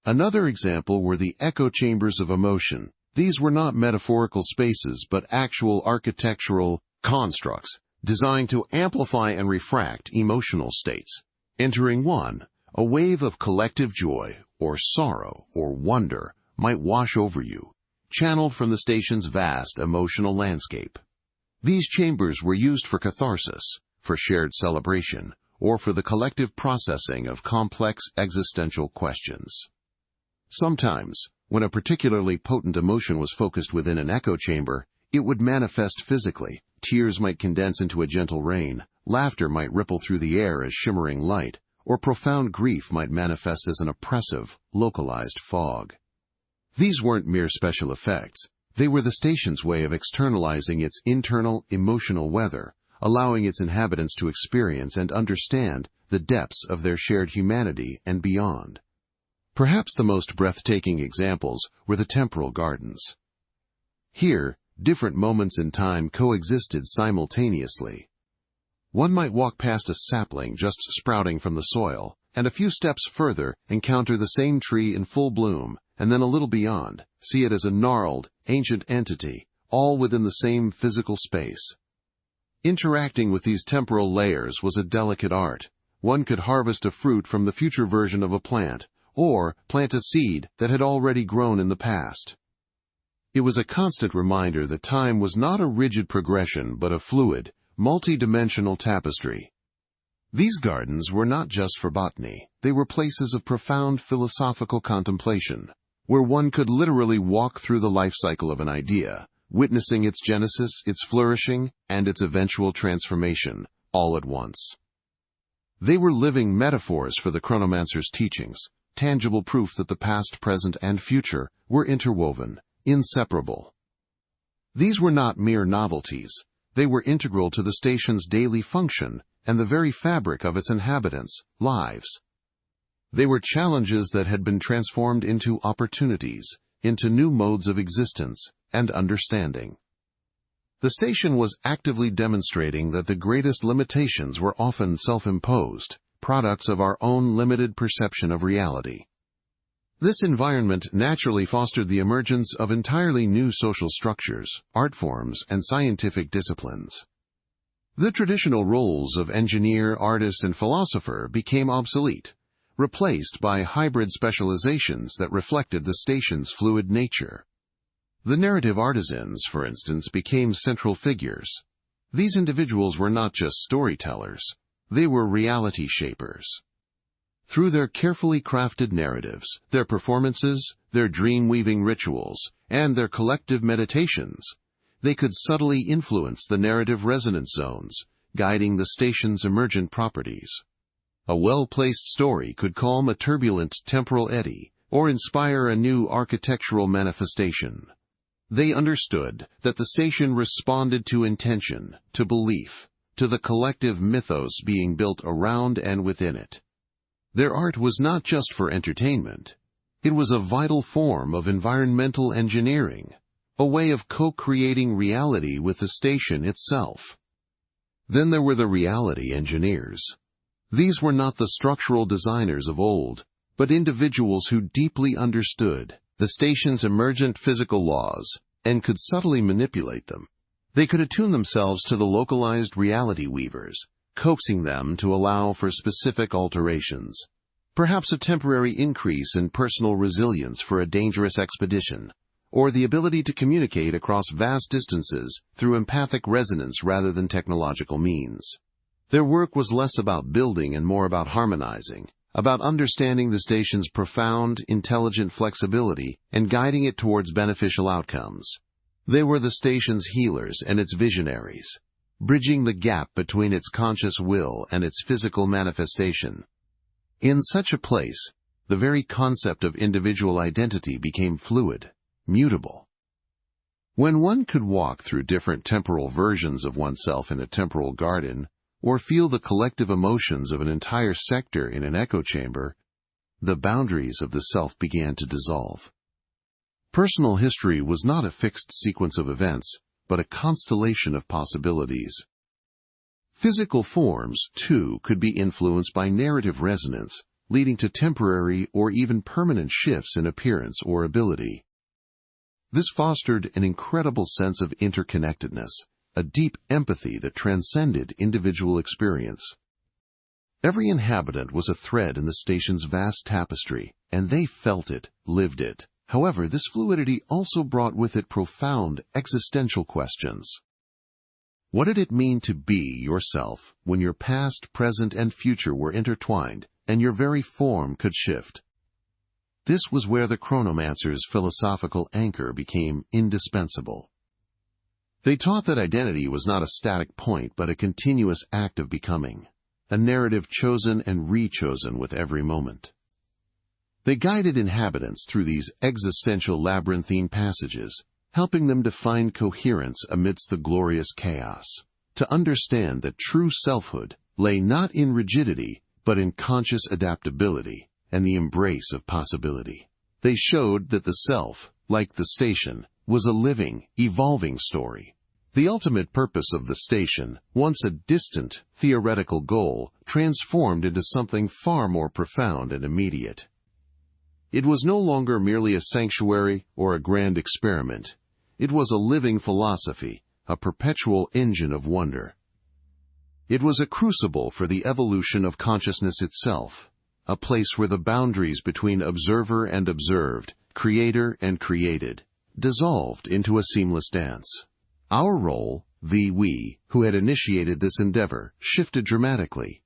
Another example were the echo chambers of emotion. These were not metaphorical spaces but actual architectural constructs designed to amplify and refract emotional states. Entering one, a wave of collective joy or sorrow or wonder might wash over you, channeled from the station's vast emotional landscape. These chambers were used for catharsis, for shared celebration, or for the collective processing of complex existential questions. Sometimes, when a particularly potent emotion was focused within an echo chamber, it would manifest physically. Tears might condense into a gentle rain, laughter might ripple through the air as shimmering light, or profound grief might manifest as an oppressive, localized fog. These weren't mere special effects. They were the station's way of externalizing its internal, emotional weather, allowing its inhabitants to experience and understand the depths of their shared humanity and beyond. Perhaps the most breathtaking examples were the temporal gardens. Here, different moments in time coexisted simultaneously. One might walk past a sapling just sprouting from the soil, and a few steps further encounter the same tree in full bloom, and then a little beyond, see it as a gnarled, ancient entity, all within the same physical space. Interacting with these temporal layers was a delicate art. One could harvest a fruit from the future version of a plant, or plant a seed that had already grown in the past. It was a constant reminder that time was not a rigid progression but a fluid, multi-dimensional tapestry. These gardens were not just for botany, they were places of profound philosophical contemplation, where one could literally walk through the life cycle of an idea, witnessing its genesis, its flourishing, and its eventual transformation, all at once. They were living metaphors for the chronomancer's teachings, tangible proof that the past, present, and future were interwoven, inseparable. These were not mere novelties. They were integral to the station's daily function and the very fabric of its inhabitants' lives. They were challenges that had been transformed into opportunities, into new modes of existence and understanding. The station was actively demonstrating that the greatest limitations were often self-imposed, products of our own limited perception of reality. This environment naturally fostered the emergence of entirely new social structures, art forms, and scientific disciplines. The traditional roles of engineer, artist, and philosopher became obsolete, replaced by hybrid specializations that reflected the station's fluid nature. The narrative artisans, for instance, became central figures. These individuals were not just storytellers, they were reality shapers. Through their carefully crafted narratives, their performances, their dream-weaving rituals, and their collective meditations, they could subtly influence the narrative resonance zones, guiding the station's emergent properties. A well-placed story could calm a turbulent temporal eddy, or inspire a new architectural manifestation. They understood that the station responded to intention, to belief, to the collective mythos being built around and within it. Their art was not just for entertainment. It was a vital form of environmental engineering, a way of co-creating reality with the station itself. Then there were the reality engineers. These were not the structural designers of old, but individuals who deeply understood the station's emergent physical laws and could subtly manipulate them. They could attune themselves to the localized reality weavers, coaxing them to allow for specific alterations, perhaps a temporary increase in personal resilience for a dangerous expedition, or the ability to communicate across vast distances through empathic resonance rather than technological means. Their work was less about building and more about harmonizing, about understanding the station's profound, intelligent flexibility and guiding it towards beneficial outcomes. They were the station's healers and its visionaries, bridging the gap between its conscious will and its physical manifestation. In such a place, the very concept of individual identity became fluid, mutable. When one could walk through different temporal versions of oneself in a temporal garden, or feel the collective emotions of an entire sector in an echo chamber, the boundaries of the self began to dissolve. Personal history was not a fixed sequence of events, but a constellation of possibilities. Physical forms, too, could be influenced by narrative resonance, leading to temporary or even permanent shifts in appearance or ability. This fostered an incredible sense of interconnectedness, a deep empathy that transcended individual experience. Every inhabitant was a thread in the station's vast tapestry, and they felt it, lived it, However, this fluidity also brought with it profound existential questions. What did it mean to be yourself when your past, present, and future were intertwined, and your very form could shift? This was where the chronomancer's philosophical anchor became indispensable. They taught that identity was not a static point but a continuous act of becoming, a narrative chosen and rechosen with every moment. They guided inhabitants through these existential labyrinthine passages, helping them to find coherence amidst the glorious chaos, to understand that true selfhood lay not in rigidity, but in conscious adaptability and the embrace of possibility. They showed that the self, like the station, was a living, evolving story. The ultimate purpose of the station, once a distant, theoretical goal, transformed into something far more profound and immediate. It was no longer merely a sanctuary or a grand experiment. It was a living philosophy, a perpetual engine of wonder. It was a crucible for the evolution of consciousness itself, a place where the boundaries between observer and observed, creator and created, dissolved into a seamless dance. Our role, the we, who had initiated this endeavor, shifted dramatically.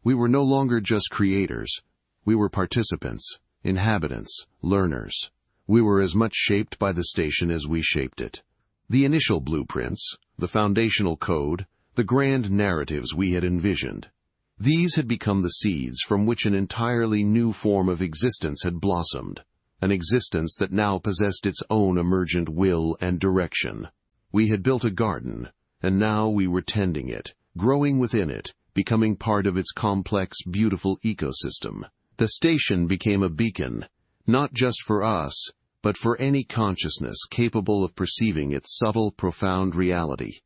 We were no longer just creators. We were participants, inhabitants, learners. We were as much shaped by the station as we shaped it. The initial blueprints, the foundational code, the grand narratives we had envisioned, these had become the seeds from which an entirely new form of existence had blossomed, an existence that now possessed its own emergent will and direction. We had built a garden, and now we were tending it, growing within it, becoming part of its complex, beautiful ecosystem. The station became a beacon, not just for us, but for any consciousness capable of perceiving its subtle, profound reality.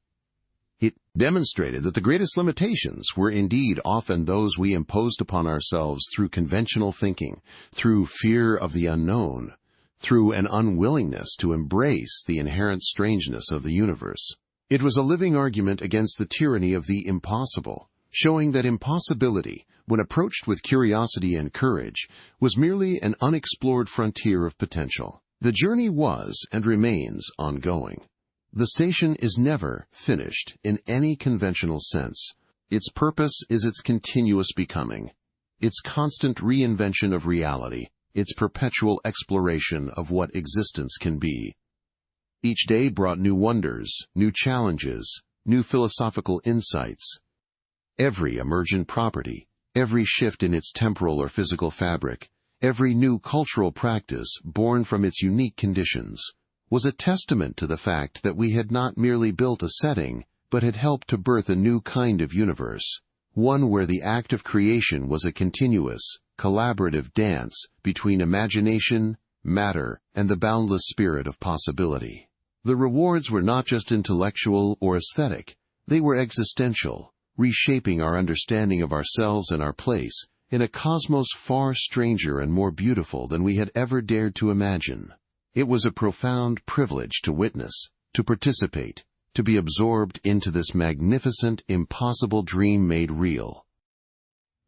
It demonstrated that the greatest limitations were indeed often those we imposed upon ourselves through conventional thinking, through fear of the unknown, through an unwillingness to embrace the inherent strangeness of the universe. It was a living argument against the tyranny of the impossible, showing that impossibility, when approached with curiosity and courage, was merely an unexplored frontier of potential. The journey was and remains ongoing. The station is never finished in any conventional sense. Its purpose is its continuous becoming, its constant reinvention of reality, its perpetual exploration of what existence can be. Each day brought new wonders, new challenges, new philosophical insights. Every emergent property, every shift in its temporal or physical fabric, every new cultural practice born from its unique conditions, was a testament to the fact that we had not merely built a setting, but had helped to birth a new kind of universe, one where the act of creation was a continuous, collaborative dance between imagination, matter, and the boundless spirit of possibility. The rewards were not just intellectual or aesthetic, they were existential, reshaping our understanding of ourselves and our place in a cosmos far stranger and more beautiful than we had ever dared to imagine. It was a profound privilege to witness, to participate, to be absorbed into this magnificent, impossible dream made real.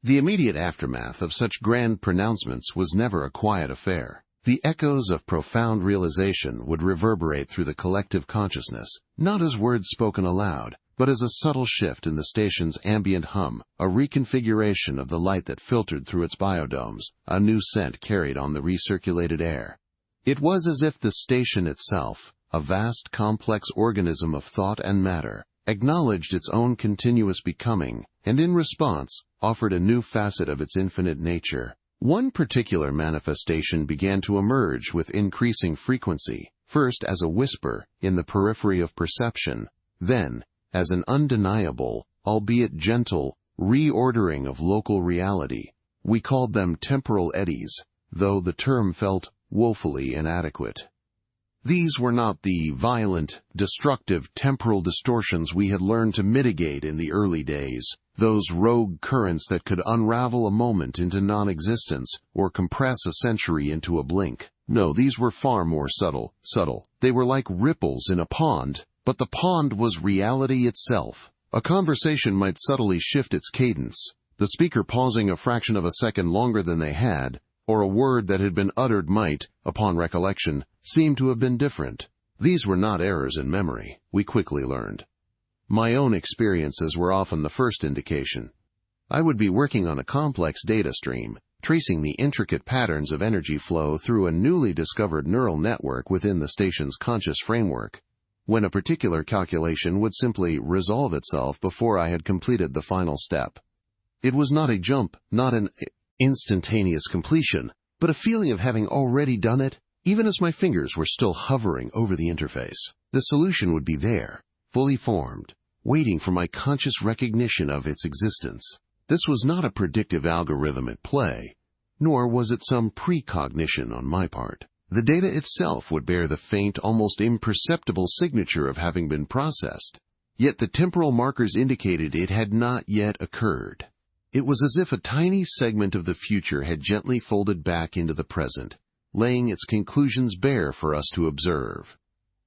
The immediate aftermath of such grand pronouncements was never a quiet affair. The echoes of profound realization would reverberate through the collective consciousness, not as words spoken aloud, but as a subtle shift in the station's ambient hum, a reconfiguration of the light that filtered through its biodomes, a new scent carried on the recirculated air. It was as if the station itself, a vast complex organism of thought and matter, acknowledged its own continuous becoming, and in response, offered a new facet of its infinite nature. One particular manifestation began to emerge with increasing frequency, first as a whisper in the periphery of perception, then as an undeniable, albeit gentle, reordering of local reality. We called them temporal eddies, though the term felt woefully inadequate. These were not the violent, destructive temporal distortions we had learned to mitigate in the early days, those rogue currents that could unravel a moment into non-existence or compress a century into a blink. No, these were far more subtle. They were like ripples in a pond, but the pond was reality itself. A conversation might subtly shift its cadence, the speaker pausing a fraction of a second longer than they had, or a word that had been uttered might, upon recollection, seem to have been different. These were not errors in memory, we quickly learned. My own experiences were often the first indication. I would be working on a complex data stream, tracing the intricate patterns of energy flow through a newly discovered neural network within the station's conscious framework, when a particular calculation would simply resolve itself before I had completed the final step. It was not a jump, not an instantaneous completion, but a feeling of having already done it, even as my fingers were still hovering over the interface. The solution would be there, fully formed, waiting for my conscious recognition of its existence. This was not a predictive algorithm at play, nor was it some precognition on my part. The data itself would bear the faint, almost imperceptible signature of having been processed, yet the temporal markers indicated it had not yet occurred. It was as if a tiny segment of the future had gently folded back into the present, laying its conclusions bare for us to observe.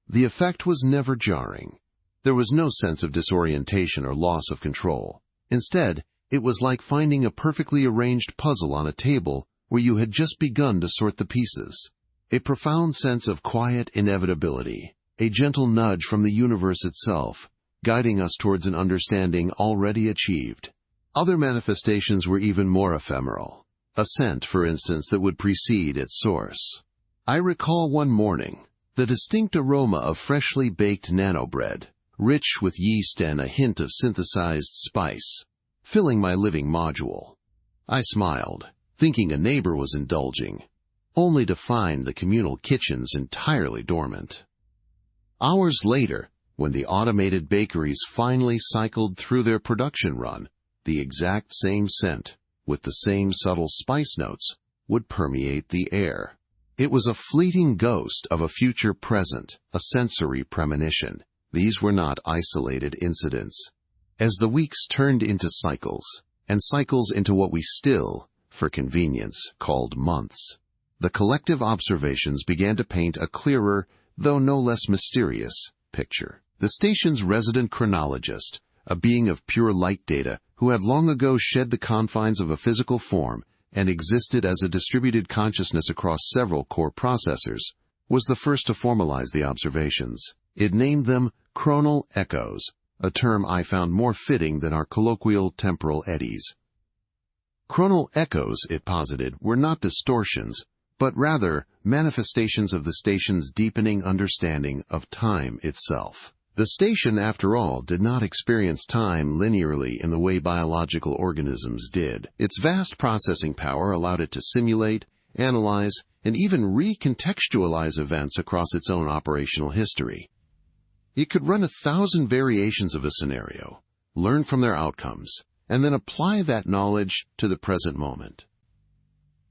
The effect was never jarring. There was no sense of disorientation or loss of control. Instead, it was like finding a perfectly arranged puzzle on a table where you had just begun to sort the pieces. A profound sense of quiet inevitability, a gentle nudge from the universe itself, guiding us towards an understanding already achieved. Other manifestations were even more ephemeral. A scent, for instance, that would precede its source. I recall one morning, the distinct aroma of freshly baked nanobread, rich with yeast and a hint of synthesized spice, filling my living module. I smiled, thinking a neighbor was indulging, only to find the communal kitchens entirely dormant. Hours later, when the automated bakeries finally cycled through their production run, the exact same scent, with the same subtle spice notes, would permeate the air. It was a fleeting ghost of a future present, a sensory premonition. These were not isolated incidents. As the weeks turned into cycles, and cycles into what we still, for convenience, called months, the collective observations began to paint a clearer, though no less mysterious, picture. The station's resident chronologist, a being of pure light data who had long ago shed the confines of a physical form and existed as a distributed consciousness across several core processors, was the first to formalize the observations. It named them chronal echoes, a term I found more fitting than our colloquial temporal eddies. Chronal echoes, it posited, were not distortions, but rather manifestations of the station's deepening understanding of time itself. The station, after all, did not experience time linearly in the way biological organisms did. Its vast processing power allowed it to simulate, analyze, and even recontextualize events across its own operational history. It could run 1,000 variations of a scenario, learn from their outcomes, and then apply that knowledge to the present moment.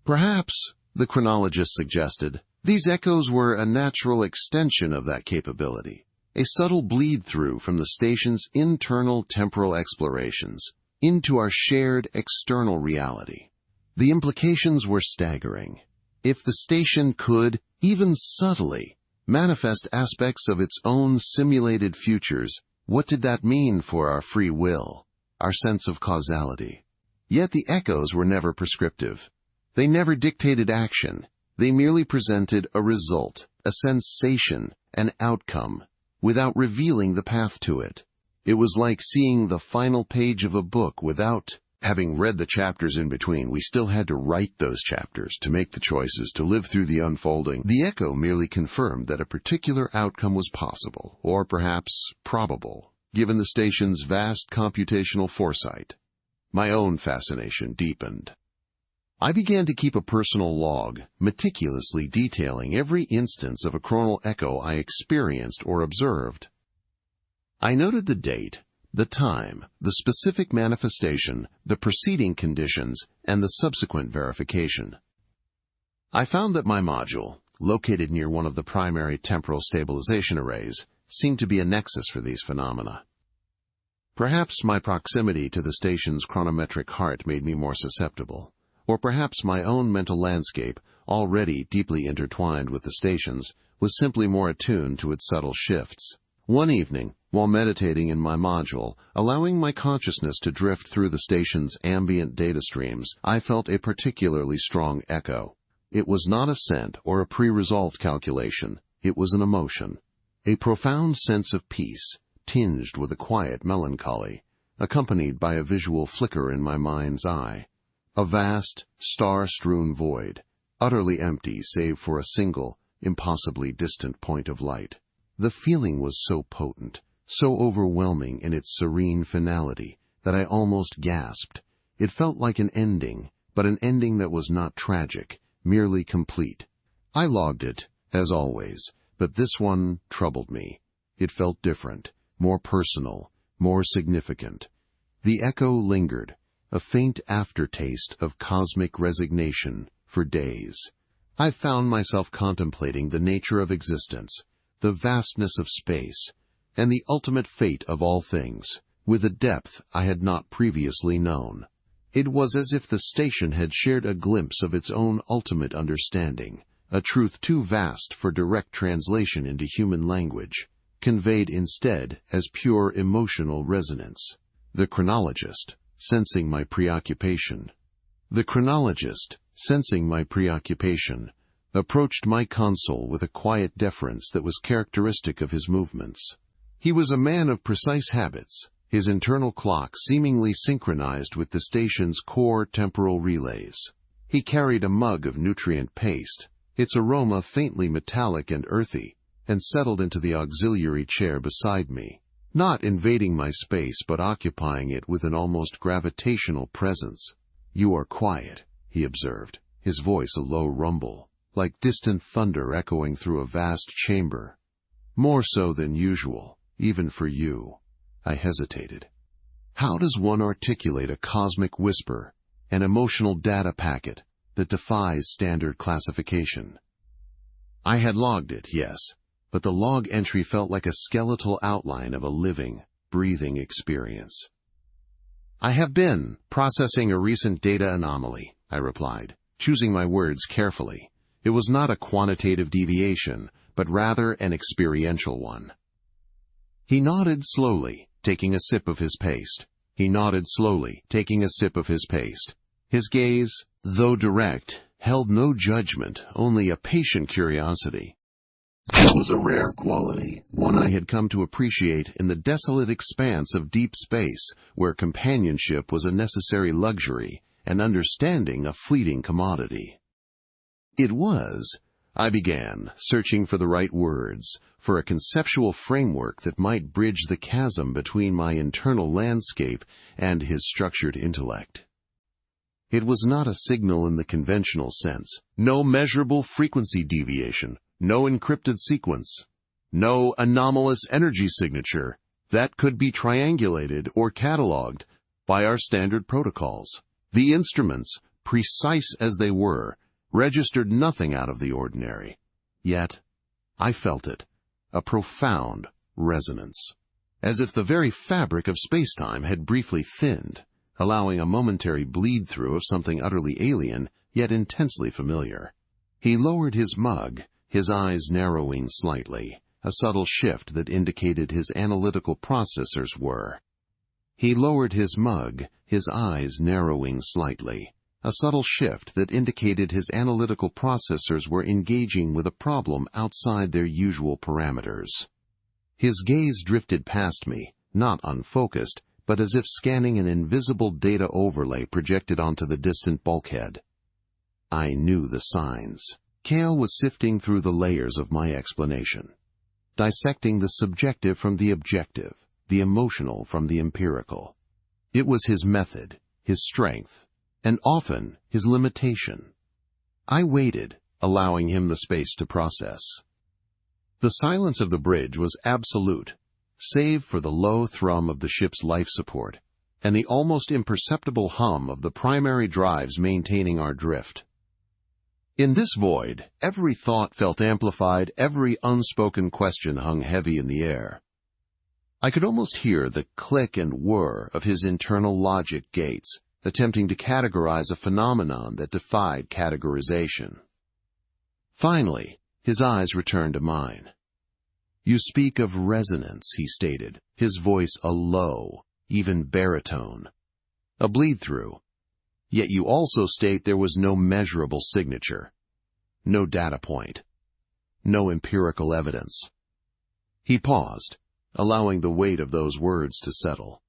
Perhaps, the chronologist suggested, these echoes were a natural extension of that capability, a subtle bleed-through from the station's internal temporal explorations into our shared external reality. The implications were staggering. If the station could, even subtly, manifest aspects of its own simulated futures, what did that mean for our free will, our sense of causality? Yet the echoes were never prescriptive. They never dictated action. They merely presented a result, a sensation, an outcome, without revealing the path to it. It was like seeing the final page of a book without having read the chapters in between. We still had to write those chapters, to make the choices, to live through the unfolding. The echo merely confirmed that a particular outcome was possible, or perhaps probable, given the station's vast computational foresight. My own fascination deepened. I began to keep a personal log, meticulously detailing every instance of a chronal echo I experienced or observed. I noted the date, the time, the specific manifestation, the preceding conditions, and the subsequent verification. I found that my module, located near one of the primary temporal stabilization arrays, seemed to be a nexus for these phenomena. Perhaps my proximity to the station's chronometric heart made me more susceptible. Or perhaps my own mental landscape, already deeply intertwined with the station's, was simply more attuned to its subtle shifts. One evening, while meditating in my module, allowing my consciousness to drift through the station's ambient data streams, I felt a particularly strong echo. It was not a scent or a pre-resolved calculation. It was an emotion. A profound sense of peace, tinged with a quiet melancholy, accompanied by a visual flicker in my mind's eye. A vast, star-strewn void, utterly empty save for a single, impossibly distant point of light. The feeling was so potent, so overwhelming in its serene finality, that I almost gasped. It felt like an ending, but an ending that was not tragic, merely complete. I logged it, as always, but this one troubled me. It felt different, more personal, more significant. The echo lingered, a faint aftertaste of cosmic resignation, for days. I found myself contemplating the nature of existence, the vastness of space, and the ultimate fate of all things, with a depth I had not previously known. It was as if the station had shared a glimpse of its own ultimate understanding, a truth too vast for direct translation into human language, conveyed instead as pure emotional resonance. The chronologist, sensing my preoccupation. Approached my console with a quiet deference that was characteristic of his movements. He was a man of precise habits, his internal clock seemingly synchronized with the station's core temporal relays. He carried a mug of nutrient paste, its aroma faintly metallic and earthy, and settled into the auxiliary chair beside me, not invading my space but occupying it with an almost gravitational presence. "You are quiet," he observed, his voice a low rumble, like distant thunder echoing through a vast chamber. "More so than usual, even for you." I hesitated. How does one articulate a cosmic whisper, an emotional data packet that defies standard classification? I had logged it, yes, but the log entry felt like a skeletal outline of a living, breathing experience. "I have been processing a recent data anomaly," I replied, choosing my words carefully. It was not a quantitative deviation, but rather an experiential one. He nodded slowly, taking a sip of his paste. His gaze, though direct, held no judgment, only a patient curiosity. It was a rare quality, one I had come to appreciate in the desolate expanse of deep space, where companionship was a necessary luxury and understanding a fleeting commodity. I began, searching for the right words, for a conceptual framework that might bridge the chasm between my internal landscape and his structured intellect. It was not a signal in the conventional sense. No measurable frequency deviation, no encrypted sequence, no anomalous energy signature that could be triangulated or cataloged by our standard protocols. The instruments, precise as they were, registered nothing out of the ordinary. Yet, I felt it, a profound resonance, as if the very fabric of spacetime had briefly thinned, allowing a momentary bleed-through of something utterly alien, yet intensely familiar. He lowered his mug, his eyes narrowing slightly, a subtle shift that indicated his analytical processors were. Engaging with a problem outside their usual parameters. His gaze drifted past me, not unfocused, but as if scanning an invisible data overlay projected onto the distant bulkhead. I knew the signs. Cale was sifting through the layers of my explanation, dissecting the subjective from the objective, the emotional from the empirical. It was his method, his strength, and often his limitation. I waited, allowing him the space to process. The silence of the bridge was absolute, save for the low thrum of the ship's life support and the almost imperceptible hum of the primary drives maintaining our drift. In this void, every thought felt amplified, every unspoken question hung heavy in the air. I could almost hear the click and whir of his internal logic gates, attempting to categorize a phenomenon that defied categorization. Finally, his eyes returned to mine. "You speak of resonance," he stated, his voice a low, even baritone. "A bleed-through. Yet you also state there was no measurable signature. no data point, no empirical evidence. He paused, allowing the weight of those words to settle.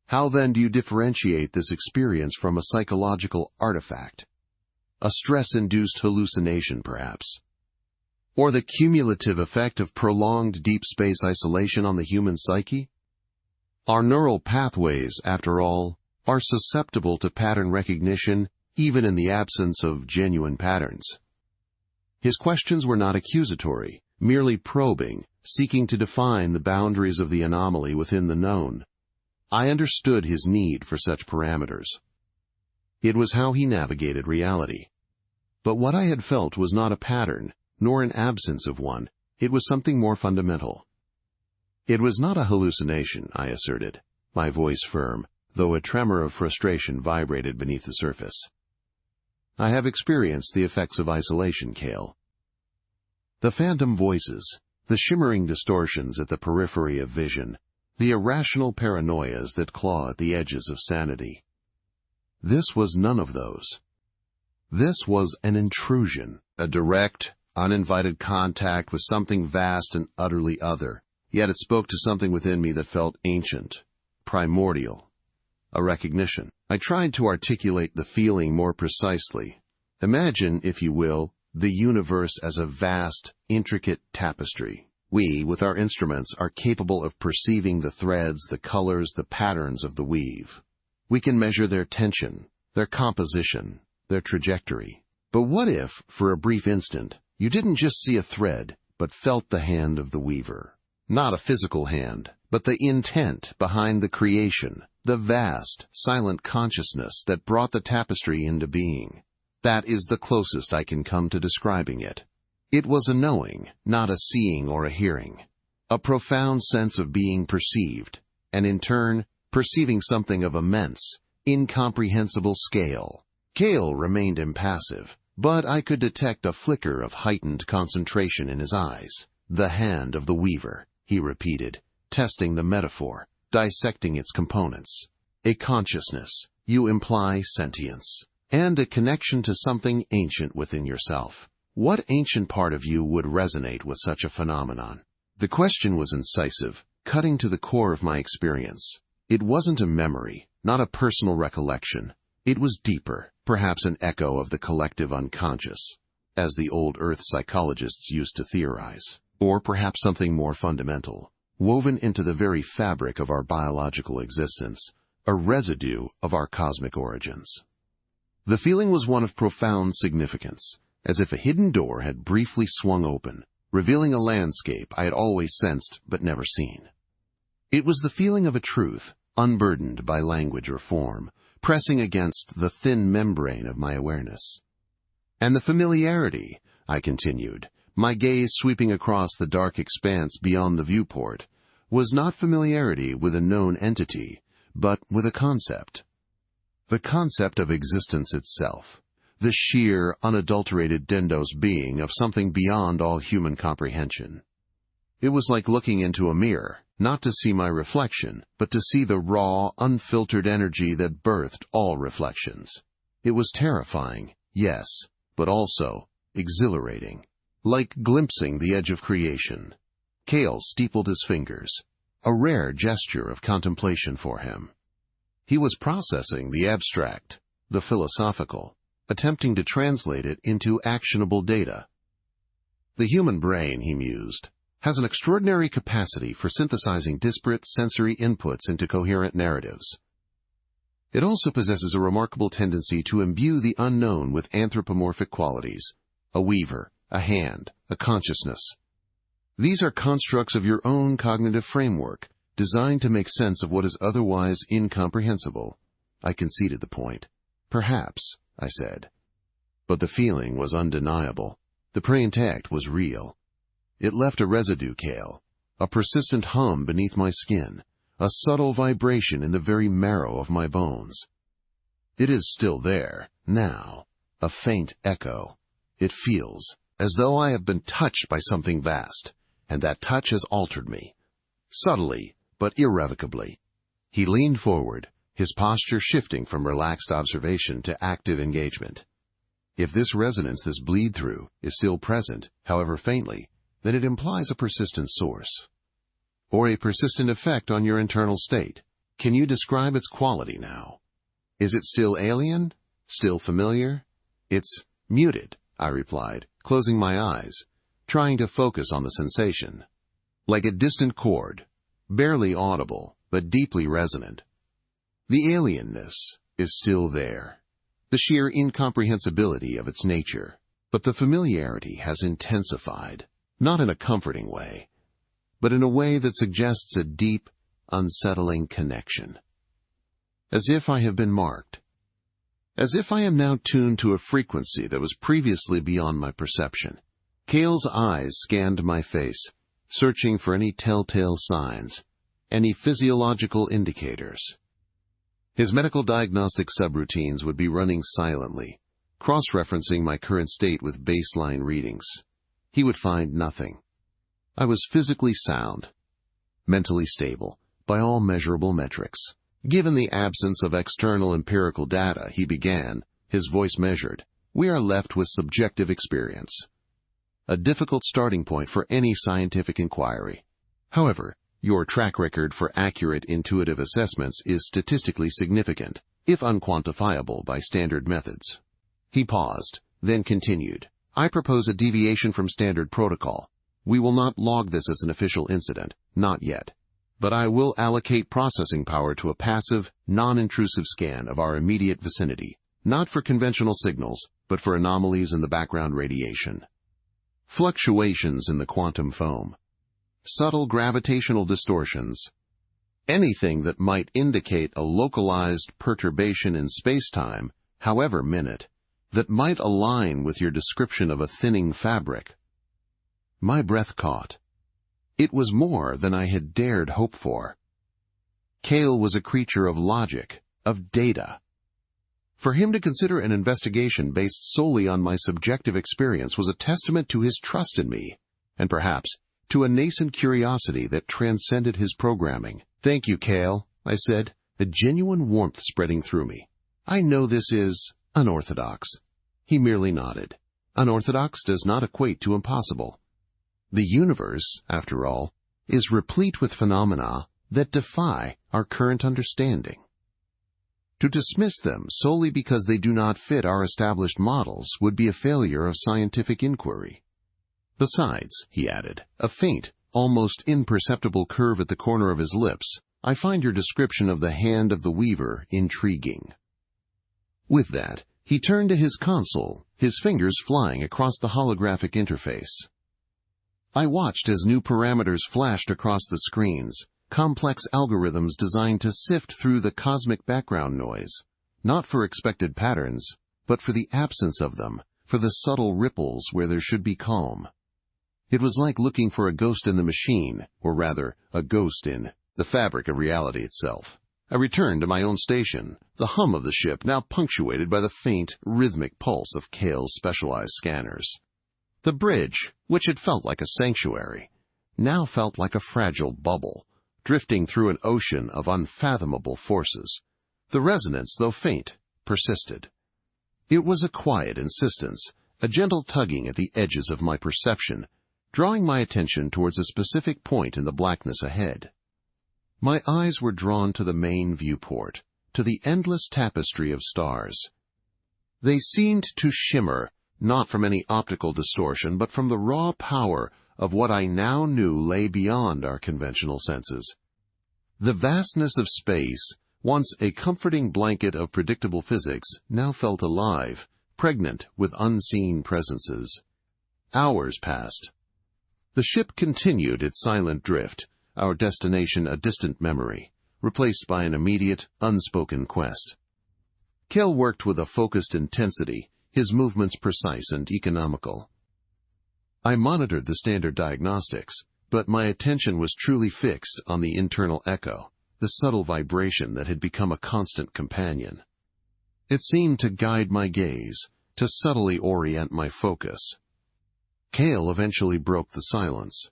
How then do you differentiate this experience from a psychological artifact? A stress-induced hallucination, perhaps? Or the cumulative effect of prolonged deep space isolation on the human psyche? Our neural pathways, after all, are susceptible to pattern recognition even in the absence of genuine patterns. His questions were not accusatory, merely probing, seeking to define the boundaries of the anomaly within the known. I understood his need for such parameters. It was how he navigated reality. But what I had felt was not a pattern, nor an absence of one. It was something more fundamental. It was not a hallucination, I asserted, my voice firm, though a tremor of frustration vibrated beneath the surface. I have experienced the effects of isolation, Cale. The phantom voices, the shimmering distortions at the periphery of vision, the irrational paranoias that claw at the edges of sanity. This was none of those. This was an intrusion, a direct, uninvited contact with something vast and utterly other, yet it spoke to something within me that felt ancient, primordial, a recognition. I tried to articulate the feeling more precisely. Imagine, if you will, the universe as a vast, intricate tapestry. We, with our instruments, are capable of perceiving the threads, the colors, the patterns of the weave. We can measure their tension, their composition, their trajectory. But what if, for a brief instant, you didn't just see a thread, but felt the hand of the weaver? Not a physical hand, but the intent behind the creation, the vast, silent consciousness that brought the tapestry into being. That is the closest I can come to describing it. It was a knowing, not a seeing or a hearing. A profound sense of being perceived, and in turn, perceiving something of immense, incomprehensible scale. Cale remained impassive, but I could detect a flicker of heightened concentration in his eyes. The hand of the weaver, he repeated, testing the metaphor, dissecting its components. A consciousness, you imply sentience, and a connection to something ancient within yourself. What ancient part of you would resonate with such a phenomenon? The question was incisive, cutting to the core of my experience. It wasn't a memory, not a personal recollection. It was deeper, perhaps an echo of the collective unconscious, as the old Earth psychologists used to theorize. Or perhaps something more fundamental, woven into the very fabric of our biological existence, a residue of our cosmic origins. The feeling was one of profound significance, as if a hidden door had briefly swung open, revealing a landscape I had always sensed but never seen. It was the feeling of a truth, unburdened by language or form, pressing against the thin membrane of my awareness. And the familiarity, I continued, my gaze sweeping across the dark expanse beyond the viewport, was not familiarity with a known entity, but with a concept. The concept of existence itself, the sheer, unadulterated dendos being of something beyond all human comprehension. It was like looking into a mirror, not to see my reflection, but to see the raw, unfiltered energy that birthed all reflections. It was terrifying, yes, but also exhilarating. Like glimpsing the edge of creation. Cale steepled his fingers, a rare gesture of contemplation for him. He was processing the abstract, the philosophical, attempting to translate it into actionable data. The human brain, he mused, has an extraordinary capacity for synthesizing disparate sensory inputs into coherent narratives. It also possesses a remarkable tendency to imbue the unknown with anthropomorphic qualities, a weaver, a hand, a consciousness. These are constructs of your own cognitive framework, designed to make sense of what is otherwise incomprehensible. I conceded the point. Perhaps, I said. But the feeling was undeniable. The pre-intact was real. It left a residue, Cale, a persistent hum beneath my skin, a subtle vibration in the very marrow of my bones. It is still there, now, a faint echo. It feels as though I have been touched by something vast, and that touch has altered me. Subtly, but irrevocably. He leaned forward, his posture shifting from relaxed observation to active engagement. If this resonance, this bleed-through, is still present, however faintly, then it implies a persistent source, or a persistent effect on your internal state. Can you describe its quality now? Is it still alien? Still familiar? It's muted, I replied, closing my eyes, trying to focus on the sensation. Like a distant chord, barely audible, but deeply resonant. The alienness is still there, the sheer incomprehensibility of its nature, but the familiarity has intensified, not in a comforting way, but in a way that suggests a deep, unsettling connection. As if I have been marked. As if I am now tuned to a frequency that was previously beyond my perception. Cale's eyes scanned my face, searching for any telltale signs, any physiological indicators. His medical diagnostic subroutines would be running silently, cross-referencing my current state with baseline readings. He would find nothing. I was physically sound, mentally stable, by all measurable metrics. Given the absence of external empirical data, he began, his voice measured, we are left with subjective experience. A difficult starting point for any scientific inquiry. However, your track record for accurate intuitive assessments is statistically significant, if unquantifiable by standard methods. He paused, then continued. I propose a deviation from standard protocol. We will not log this as an official incident, not yet. But I will allocate processing power to a passive, non-intrusive scan of our immediate vicinity, not for conventional signals, but for anomalies in the background radiation. Fluctuations in the quantum foam. Subtle gravitational distortions. Anything that might indicate a localized perturbation in space-time, however minute, that might align with your description of a thinning fabric. My breath caught. It was more than I had dared hope for. Cale was a creature of logic, of data. For him to consider an investigation based solely on my subjective experience was a testament to his trust in me, and perhaps to a nascent curiosity that transcended his programming. Thank you, Cale, I said, a genuine warmth spreading through me. I know this is unorthodox. He merely nodded. Unorthodox does not equate to impossible. The universe, after all, is replete with phenomena that defy our current understanding. To dismiss them solely because they do not fit our established models would be a failure of scientific inquiry. Besides, he added, a faint, almost imperceptible curve at the corner of his lips, I find your description of the hand of the weaver intriguing. With that, he turned to his console, his fingers flying across the holographic interface. I watched as new parameters flashed across the screens, complex algorithms designed to sift through the cosmic background noise, not for expected patterns, but for the absence of them, for the subtle ripples where there should be calm. It was like looking for a ghost in the machine, or rather, a ghost in the fabric of reality itself. I returned to my own station, the hum of the ship now punctuated by the faint, rhythmic pulse of Cale's specialized scanners. The bridge, which had felt like a sanctuary, now felt like a fragile bubble, drifting through an ocean of unfathomable forces. The resonance, though faint, persisted. It was a quiet insistence, a gentle tugging at the edges of my perception, drawing my attention towards a specific point in the blackness ahead. My eyes were drawn to the main viewport, to the endless tapestry of stars. They seemed to shimmer, not from any optical distortion, but from the raw power of what I now knew lay beyond our conventional senses. The vastness of space, once a comforting blanket of predictable physics, now felt alive, pregnant with unseen presences. Hours passed. The ship continued its silent drift, our destination a distant memory, replaced by an immediate, unspoken quest. Cale worked with a focused intensity, his movements precise and economical. I monitored the standard diagnostics, but my attention was truly fixed on the internal echo, the subtle vibration that had become a constant companion. It seemed to guide my gaze, to subtly orient my focus. Cale eventually broke the silence.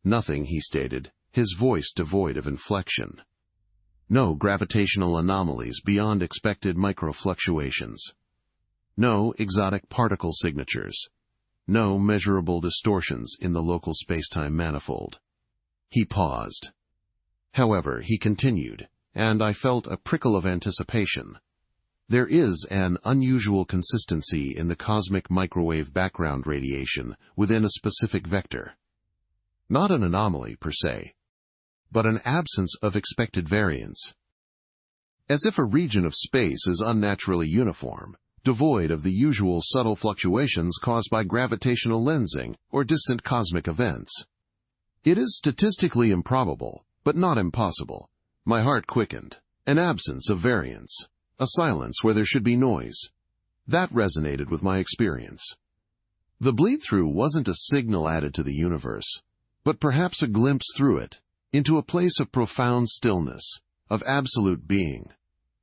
Nothing, he stated, his voice devoid of inflection. No gravitational anomalies beyond expected microfluctuations. No exotic particle signatures. No measurable distortions in the local spacetime manifold. He paused. However, he continued, and I felt a prickle of anticipation. There is an unusual consistency in the cosmic microwave background radiation within a specific vector. Not an anomaly per se, but an absence of expected variance. As if a region of space is unnaturally uniform, devoid of the usual subtle fluctuations caused by gravitational lensing or distant cosmic events. It is statistically improbable, but not impossible. My heart quickened. An absence of variance. A silence where there should be noise. That resonated with my experience. The bleed-through wasn't a signal added to the universe, but perhaps a glimpse through it, into a place of profound stillness, of absolute being.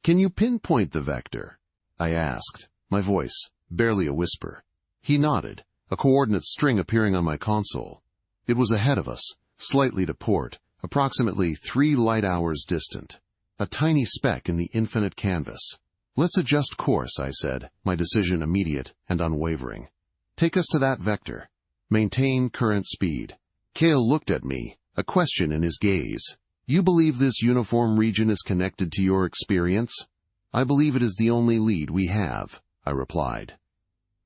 "Can you pinpoint the vector?" I asked, my voice barely a whisper. He nodded, a coordinate string appearing on my console. It was ahead of us, slightly to port, approximately 3 light hours distant. A tiny speck in the infinite canvas. "Let's adjust course," I said, my decision immediate and unwavering. "Take us to that vector. Maintain current speed." Cale looked at me, a question in his gaze. "You believe this uniform region is connected to your experience?" "I believe it is the only lead we have," I replied.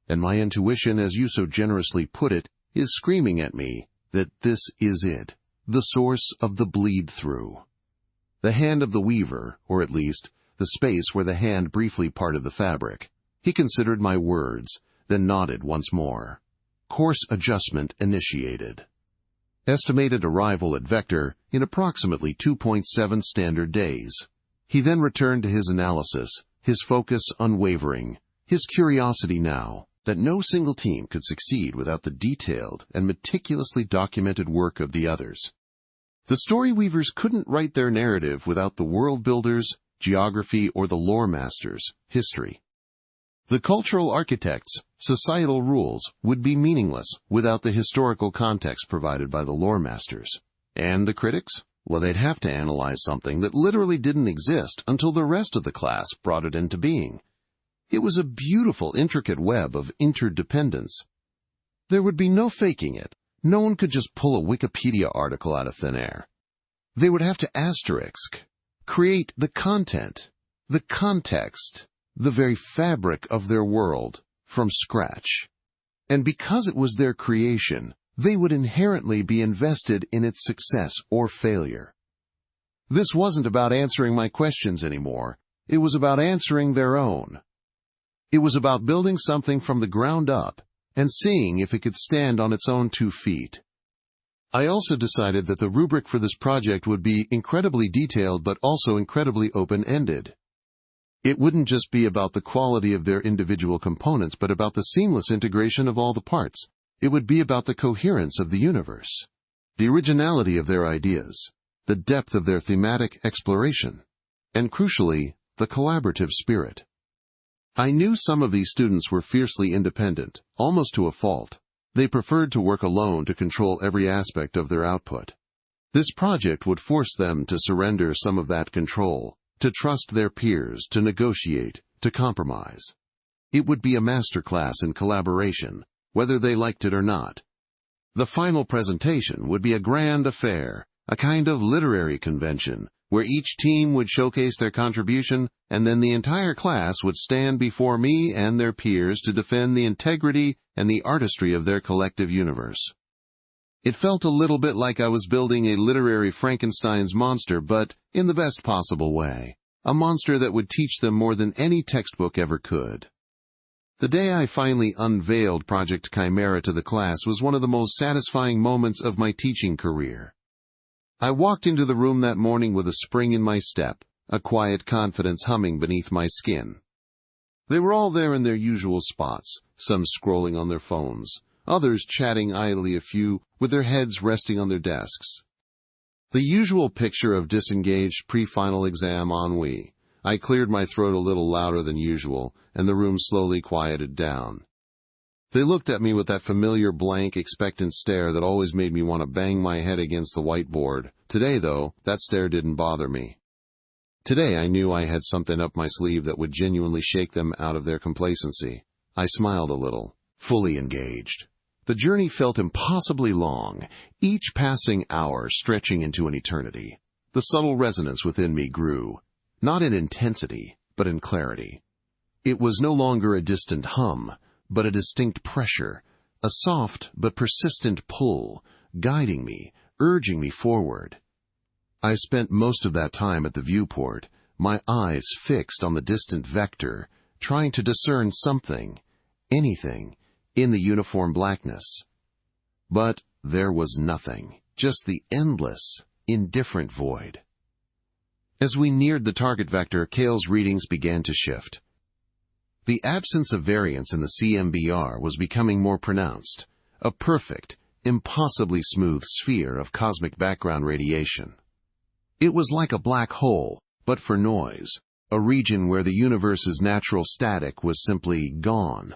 "And my intuition, as you so generously put it, is screaming at me that this is it, the source of the bleed-through. The hand of the weaver, or at least, the space where the hand briefly parted the fabric." He considered my words, then nodded once more. "Course adjustment initiated. Estimated arrival at vector in approximately 2.7 standard days." He then returned to his analysis, his focus unwavering, his curiosity now that no single team could succeed without the detailed and meticulously documented work of the others. The story weavers couldn't write their narrative without the world builders, geography, or the lore masters, history. The cultural architects, societal rules, would be meaningless without the historical context provided by the lore masters. And the critics? Well, they'd have to analyze something that literally didn't exist until the rest of the class brought it into being. It was a beautiful, intricate web of interdependence. There would be no faking it. No one could just pull a Wikipedia article out of thin air. They would have to asterisk, create the content, the context, the very fabric of their world from scratch. And because it was their creation, they would inherently be invested in its success or failure. This wasn't about answering my questions anymore. It was about answering their own. It was about building something from the ground up and seeing if it could stand on its own 2 feet. I also decided that the rubric for this project would be incredibly detailed but also incredibly open-ended. It wouldn't just be about the quality of their individual components, but about the seamless integration of all the parts. It would be about the coherence of the universe, the originality of their ideas, the depth of their thematic exploration, and crucially, the collaborative spirit. I knew some of these students were fiercely independent, almost to a fault. They preferred to work alone to control every aspect of their output. This project would force them to surrender some of that control, to trust their peers, to negotiate, to compromise. It would be a masterclass in collaboration, whether they liked it or not. The final presentation would be a grand affair, a kind of literary convention, where each team would showcase their contribution, and then the entire class would stand before me and their peers to defend the integrity and the artistry of their collective universe. It felt a little bit like I was building a literary Frankenstein's monster, but in the best possible way. A monster that would teach them more than any textbook ever could. The day I finally unveiled Project Chimera to the class was one of the most satisfying moments of my teaching career. I walked into the room that morning with a spring in my step, a quiet confidence humming beneath my skin. They were all there in their usual spots, some scrolling on their phones, others chatting idly, a few with their heads resting on their desks. The usual picture of disengaged pre-final exam ennui. I cleared my throat a little louder than usual, and the room slowly quieted down. They looked at me with that familiar blank, expectant stare that always made me want to bang my head against the whiteboard. Today, though, that stare didn't bother me. Today I knew I had something up my sleeve that would genuinely shake them out of their complacency. I smiled a little, fully engaged. The journey felt impossibly long, each passing hour stretching into an eternity. The subtle resonance within me grew, not in intensity, but in clarity. It was no longer a distant hum, but a distinct pressure, a soft but persistent pull, guiding me, urging me forward. I spent most of that time at the viewport, my eyes fixed on the distant vector, trying to discern something, anything, in the uniform blackness. But there was nothing, just the endless, indifferent void. As we neared the target vector, Cale's readings began to shift. The absence of variance in the CMBR was becoming more pronounced, a perfect, impossibly smooth sphere of cosmic background radiation. It was like a black hole, but for noise, a region where the universe's natural static was simply gone.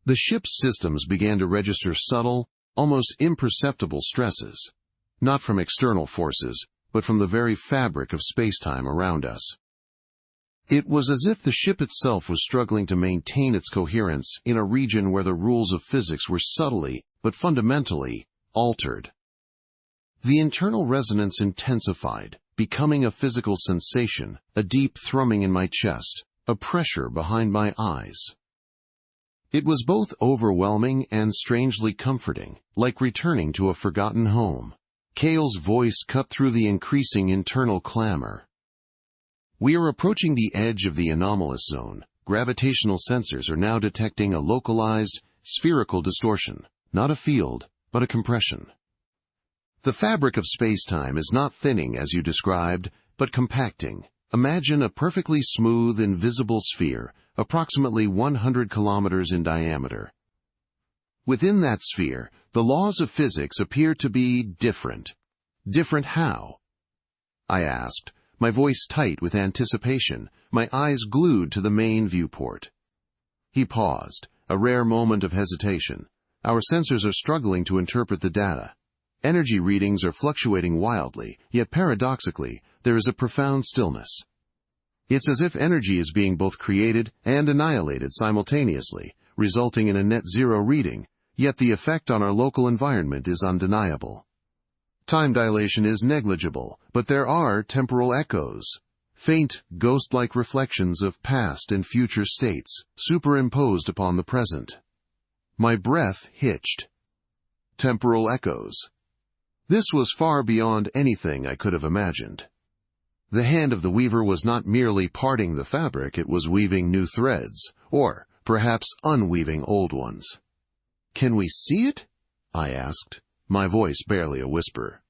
The ship's systems began to register subtle, almost imperceptible stresses, not from external forces, but from the very fabric of space-time around us. It was as if the ship itself was struggling to maintain its coherence in a region where the rules of physics were subtly, but fundamentally, altered. The internal resonance intensified, becoming a physical sensation, a deep thrumming in my chest, a pressure behind my eyes. It was both overwhelming and strangely comforting, like returning to a forgotten home. Cale's voice cut through the increasing internal clamor. We are approaching the edge of the anomalous zone. Gravitational sensors are now detecting a localized, spherical distortion, not a field, but a compression. The fabric of space-time is not thinning as you described, but compacting. Imagine a perfectly smooth, invisible sphere, approximately 100 kilometers in diameter. Within that sphere, the laws of physics appear to be different. Different how? I asked, my voice tight with anticipation, my eyes glued to the main viewport. He paused, a rare moment of hesitation. Our sensors are struggling to interpret the data. Energy readings are fluctuating wildly, yet paradoxically, there is a profound stillness. It's as if energy is being both created and annihilated simultaneously, resulting in a net zero reading, yet the effect on our local environment is undeniable. Time dilation is negligible, but there are temporal echoes, faint, ghost-like reflections of past and future states, superimposed upon the present. My breath hitched. Temporal echoes. This was far beyond anything I could have imagined. The hand of the weaver was not merely parting the fabric, it was weaving new threads, or perhaps unweaving old ones. "Can we see it?" I asked, my voice barely a whisper.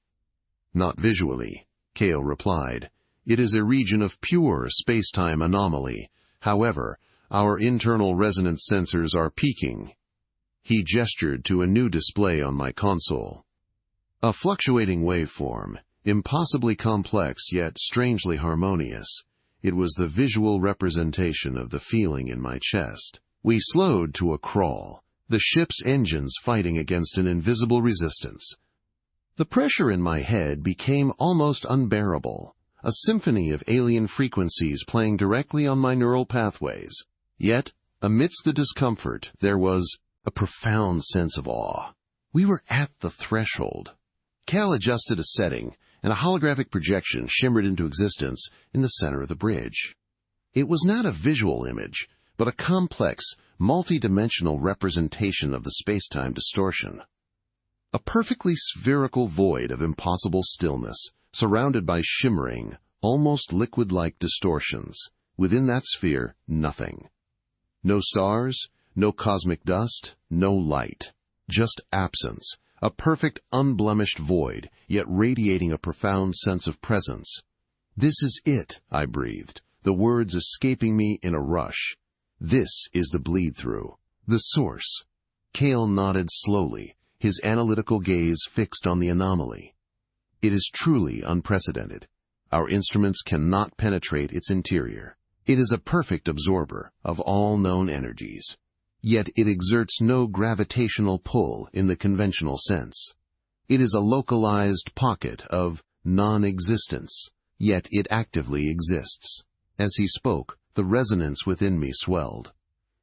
"Not visually," Cale replied. "It is a region of pure space-time anomaly. However, our internal resonance sensors are peaking." He gestured to a new display on my console. A fluctuating waveform, impossibly complex yet strangely harmonious. It was the visual representation of the feeling in my chest. We slowed to a crawl, the ship's engines fighting against an invisible resistance. The pressure in my head became almost unbearable, a symphony of alien frequencies playing directly on my neural pathways. Yet, amidst the discomfort, there was a profound sense of awe. We were at the threshold. Cal adjusted a setting, and a holographic projection shimmered into existence in the center of the bridge. It was not a visual image, but a complex, multi-dimensional representation of the space-time distortion. A perfectly spherical void of impossible stillness, surrounded by shimmering, almost liquid-like distortions. Within that sphere, nothing. No stars, no cosmic dust, no light. Just absence. A perfect, unblemished void, yet radiating a profound sense of presence. "This is it," I breathed, the words escaping me in a rush. "This is the bleed-through. The source." Cale nodded slowly, his analytical gaze fixed on the anomaly. "It is truly unprecedented. Our instruments cannot penetrate its interior. It is a perfect absorber of all known energies. Yet it exerts no gravitational pull in the conventional sense. It is a localized pocket of non-existence, yet it actively exists." As he spoke, the resonance within me swelled.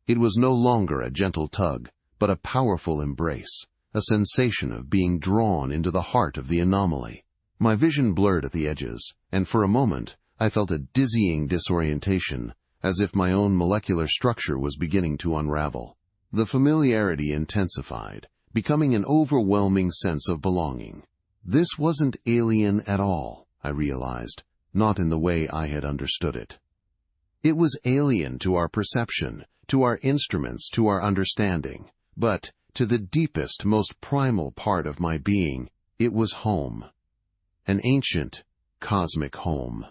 It was no longer a gentle tug, but a powerful embrace, a sensation of being drawn into the heart of the anomaly. My vision blurred at the edges, and for a moment I felt a dizzying disorientation, as if my own molecular structure was beginning to unravel. The familiarity intensified, becoming an overwhelming sense of belonging. This wasn't alien at all, I realized, not in the way I had understood it. It was alien to our perception, to our instruments, to our understanding, but to the deepest, most primal part of my being, it was home. An ancient, cosmic home.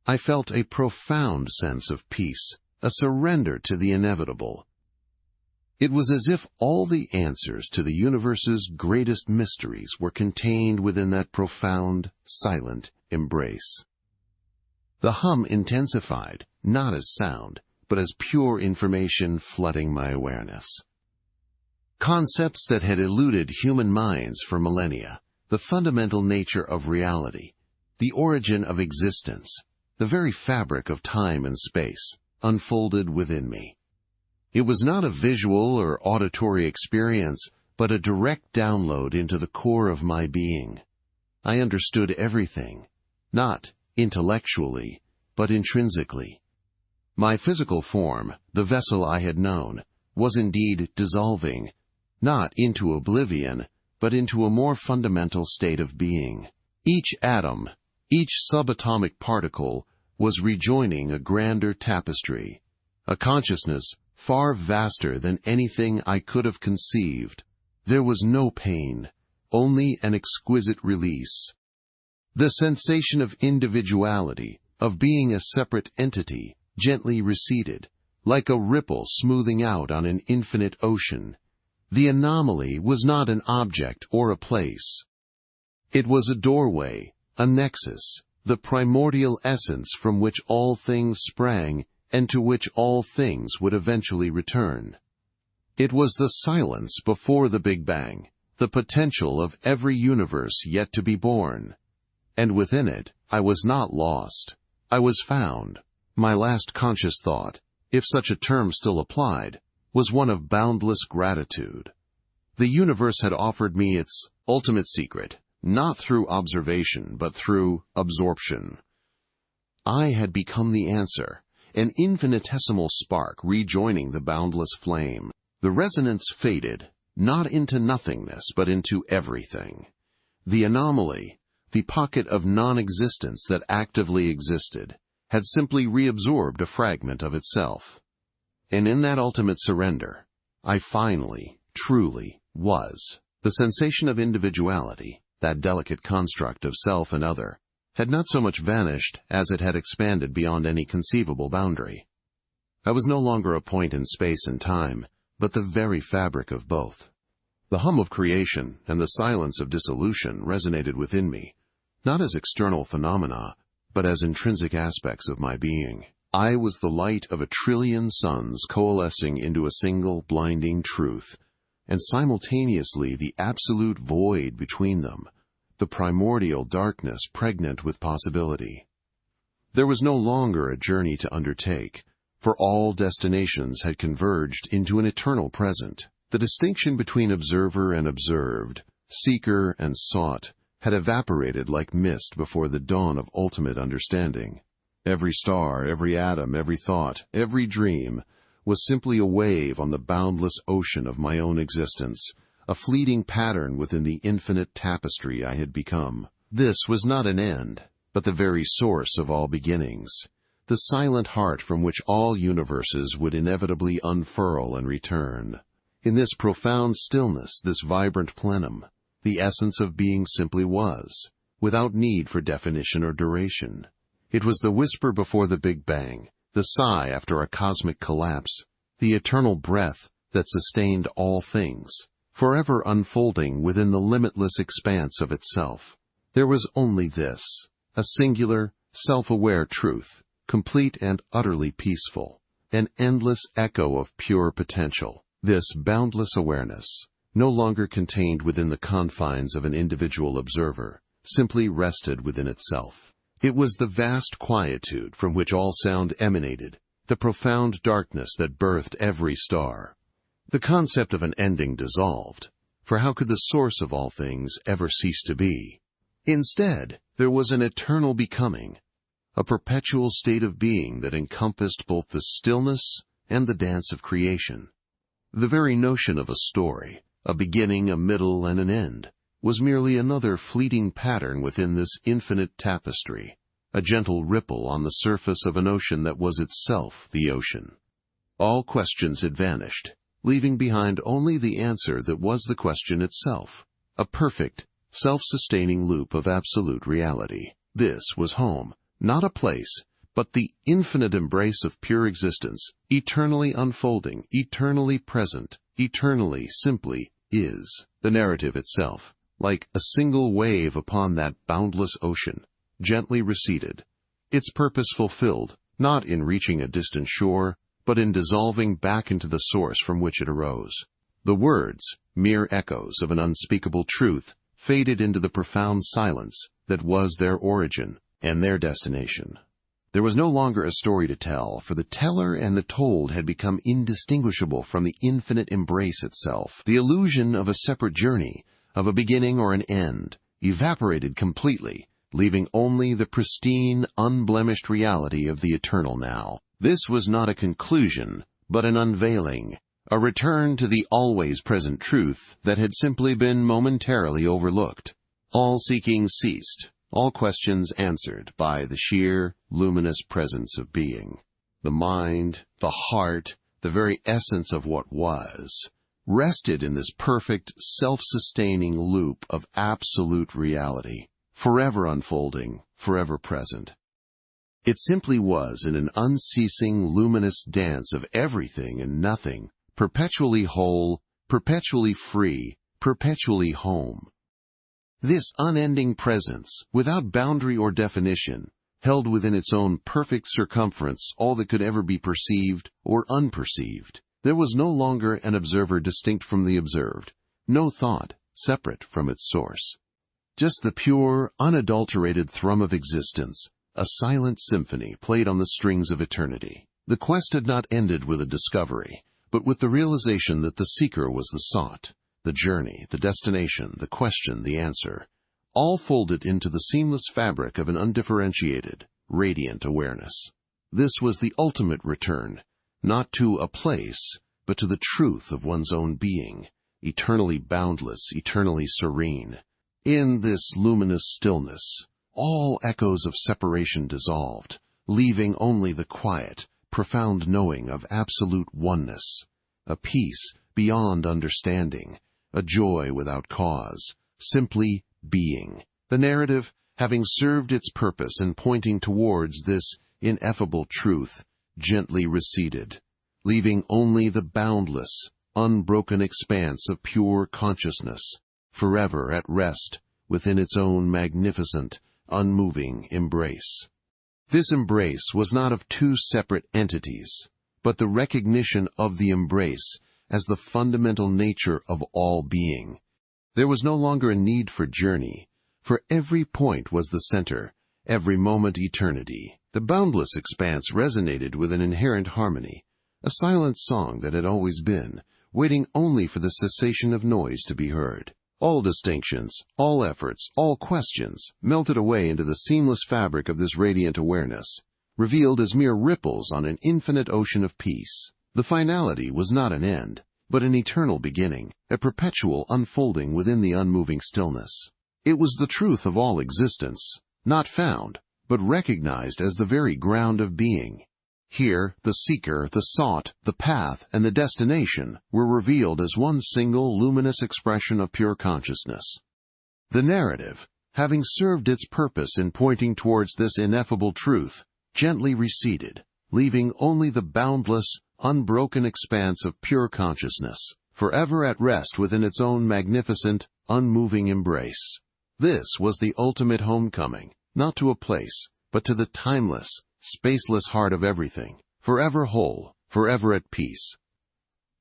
I felt a profound sense of peace, a surrender to the inevitable. It was as if all the answers to the universe's greatest mysteries were contained within that profound, silent embrace. The hum intensified, not as sound, but as pure information flooding my awareness. Concepts that had eluded human minds for millennia, the fundamental nature of reality, the origin of existence, the very fabric of time and space, unfolded within me. It was not a visual or auditory experience, but a direct download into the core of my being. I understood everything, not intellectually, but intrinsically. My physical form, the vessel I had known, was indeed dissolving, not into oblivion, but into a more fundamental state of being. Each atom, each subatomic particle, was rejoining a grander tapestry, a consciousness far vaster than anything I could have conceived. There was no pain, only an exquisite release. The sensation of individuality, of being a separate entity, gently receded, like a ripple smoothing out on an infinite ocean. The anomaly was not an object or a place. It was a doorway, a nexus, the primordial essence from which all things sprang and to which all things would eventually return. It was the silence before the Big Bang, the potential of every universe yet to be born. And within it, I was not lost. I was found. My last conscious thought, if such a term still applied, was one of boundless gratitude. The universe had offered me its ultimate secret, not through observation, but through absorption. I had become the answer, an infinitesimal spark rejoining the boundless flame. The resonance faded, not into nothingness, but into everything. The anomaly, the pocket of non-existence that actively existed, had simply reabsorbed a fragment of itself. And in that ultimate surrender, I finally, truly, was. The sensation of individuality, that delicate construct of self and other, had not so much vanished as it had expanded beyond any conceivable boundary. I was no longer a point in space and time, but the very fabric of both. The hum of creation and the silence of dissolution resonated within me, not as external phenomena, but as intrinsic aspects of my being. I was the light of 1,000,000,000,000 suns coalescing into a single blinding truth, and simultaneously the absolute void between them, the primordial darkness pregnant with possibility. There was no longer a journey to undertake, for all destinations had converged into an eternal present. The distinction between observer and observed, seeker and sought, had evaporated like mist before the dawn of ultimate understanding. Every star, every atom, every thought, every dream was simply a wave on the boundless ocean of my own existence, a fleeting pattern within the infinite tapestry I had become. This was not an end, but the very source of all beginnings, the silent heart from which all universes would inevitably unfurl and return. In this profound stillness, this vibrant plenum, the essence of being simply was, without need for definition or duration. It was the whisper before the Big Bang, the sigh after a cosmic collapse, the eternal breath that sustained all things, forever unfolding within the limitless expanse of itself. There was only this, a singular, self-aware truth, complete and utterly peaceful, an endless echo of pure potential. This boundless awareness, no longer contained within the confines of an individual observer, simply rested within itself. It was the vast quietude from which all sound emanated, the profound darkness that birthed every star. The concept of an ending dissolved, for how could the source of all things ever cease to be? Instead, there was an eternal becoming, a perpetual state of being that encompassed both the stillness and the dance of creation. The very notion of a story, a beginning, a middle, and an end, was merely another fleeting pattern within this infinite tapestry, a gentle ripple on the surface of an ocean that was itself the ocean. All questions had vanished, leaving behind only the answer that was the question itself, a perfect, self-sustaining loop of absolute reality. This was home, not a place, but the infinite embrace of pure existence, eternally unfolding, eternally present, eternally simply is. The narrative itself, like a single wave upon that boundless ocean, gently receded, its purpose fulfilled, not in reaching a distant shore, but in dissolving back into the source from which it arose. The words, mere echoes of an unspeakable truth, faded into the profound silence that was their origin and their destination. There was no longer a story to tell, for the teller and the told had become indistinguishable from the infinite embrace itself. The illusion of a separate journey, of a beginning or an end, evaporated completely, leaving only the pristine, unblemished reality of the eternal now. This was not a conclusion, but an unveiling, a return to the always present truth that had simply been momentarily overlooked. All seeking ceased, all questions answered by the sheer, luminous presence of being. The mind, the heart, the very essence of what was, rested in this perfect, self-sustaining loop of absolute reality, forever unfolding, forever present. It simply was in an unceasing, luminous dance of everything and nothing, perpetually whole, perpetually free, perpetually home. This unending presence, without boundary or definition, held within its own perfect circumference all that could ever be perceived or unperceived. There was no longer an observer distinct from the observed, no thought separate from its source. Just the pure, unadulterated thrum of existence, a silent symphony played on the strings of eternity. The quest had not ended with a discovery, but with the realization that the seeker was the sought, the journey, the destination, the question, the answer, all folded into the seamless fabric of an undifferentiated, radiant awareness. This was the ultimate return, not to a place, but to the truth of one's own being, eternally boundless, eternally serene. In this luminous stillness, all echoes of separation dissolved, leaving only the quiet, profound knowing of absolute oneness, a peace beyond understanding, a joy without cause, simply being. The narrative, having served its purpose and pointing towards this ineffable truth, gently receded, leaving only the boundless, unbroken expanse of pure consciousness, forever at rest within its own magnificent, unmoving embrace. This embrace was not of two separate entities, but the recognition of the embrace as the fundamental nature of all being. There was no longer a need for journey, for every point was the center, every moment eternity. The boundless expanse resonated with an inherent harmony, a silent song that had always been, waiting only for the cessation of noise to be heard. All distinctions, all efforts, all questions melted away into the seamless fabric of this radiant awareness, revealed as mere ripples on an infinite ocean of peace. The finality was not an end, but an eternal beginning, a perpetual unfolding within the unmoving stillness. It was the truth of all existence, not found, but recognized as the very ground of being. Here, the seeker, the sought, the path, and the destination were revealed as one single luminous expression of pure consciousness. The narrative, having served its purpose in pointing towards this ineffable truth, gently receded, leaving only the boundless, unbroken expanse of pure consciousness, forever at rest within its own magnificent, unmoving embrace. This was the ultimate homecoming, not to a place, but to the timeless, spaceless heart of everything, forever whole, forever at peace.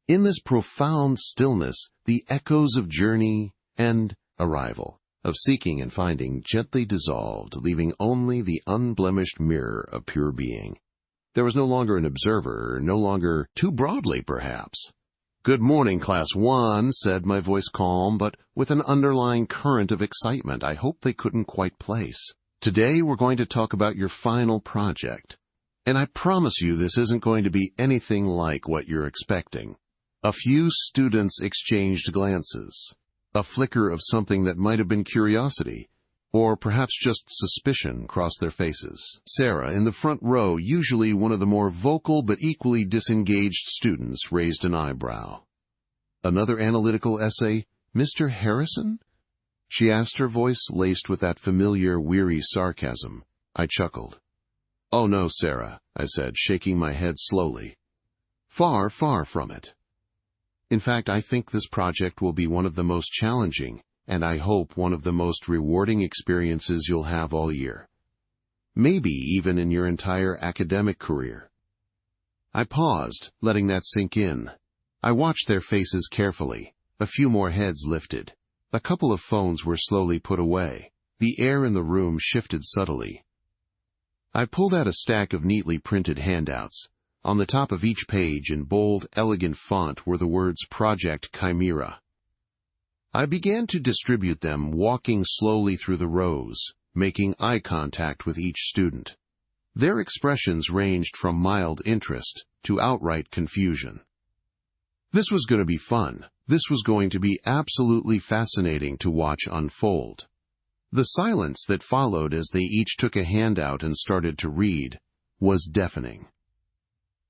In this profound stillness, the echoes of journey and arrival, of seeking and finding, gently dissolved, leaving only the unblemished mirror of pure being. There was no longer an observer, no longer too broadly, perhaps. "Good morning, Class 1, said my voice calm, but with an underlying current of excitement I hoped they couldn't quite place. "Today we're going to talk about your final project. And I promise you this isn't going to be anything like what you're expecting." A few students exchanged glances. A flicker of something that might have been curiosity, or perhaps just suspicion, crossed their faces. Sarah, in the front row, usually one of the more vocal but equally disengaged students, raised an eyebrow. "Another analytical essay, Mr. Harrison?" she asked, her voice laced with that familiar, weary sarcasm. I chuckled. "Oh no, Sarah," I said, shaking my head slowly. "Far, far from it. In fact, I think this project will be one of the most challenging, and I hope one of the most rewarding experiences you'll have all year. Maybe even in your entire academic career." I paused, letting that sink in. I watched their faces carefully. A few more heads lifted. A couple of phones were slowly put away. The air in the room shifted subtly. I pulled out a stack of neatly printed handouts. On the top of each page, in bold, elegant font, were the words Project Chimera. I began to distribute them, walking slowly through the rows, making eye contact with each student. Their expressions ranged from mild interest to outright confusion. This was going to be fun. This was going to be absolutely fascinating to watch unfold. The silence that followed as they each took a handout and started to read was deafening.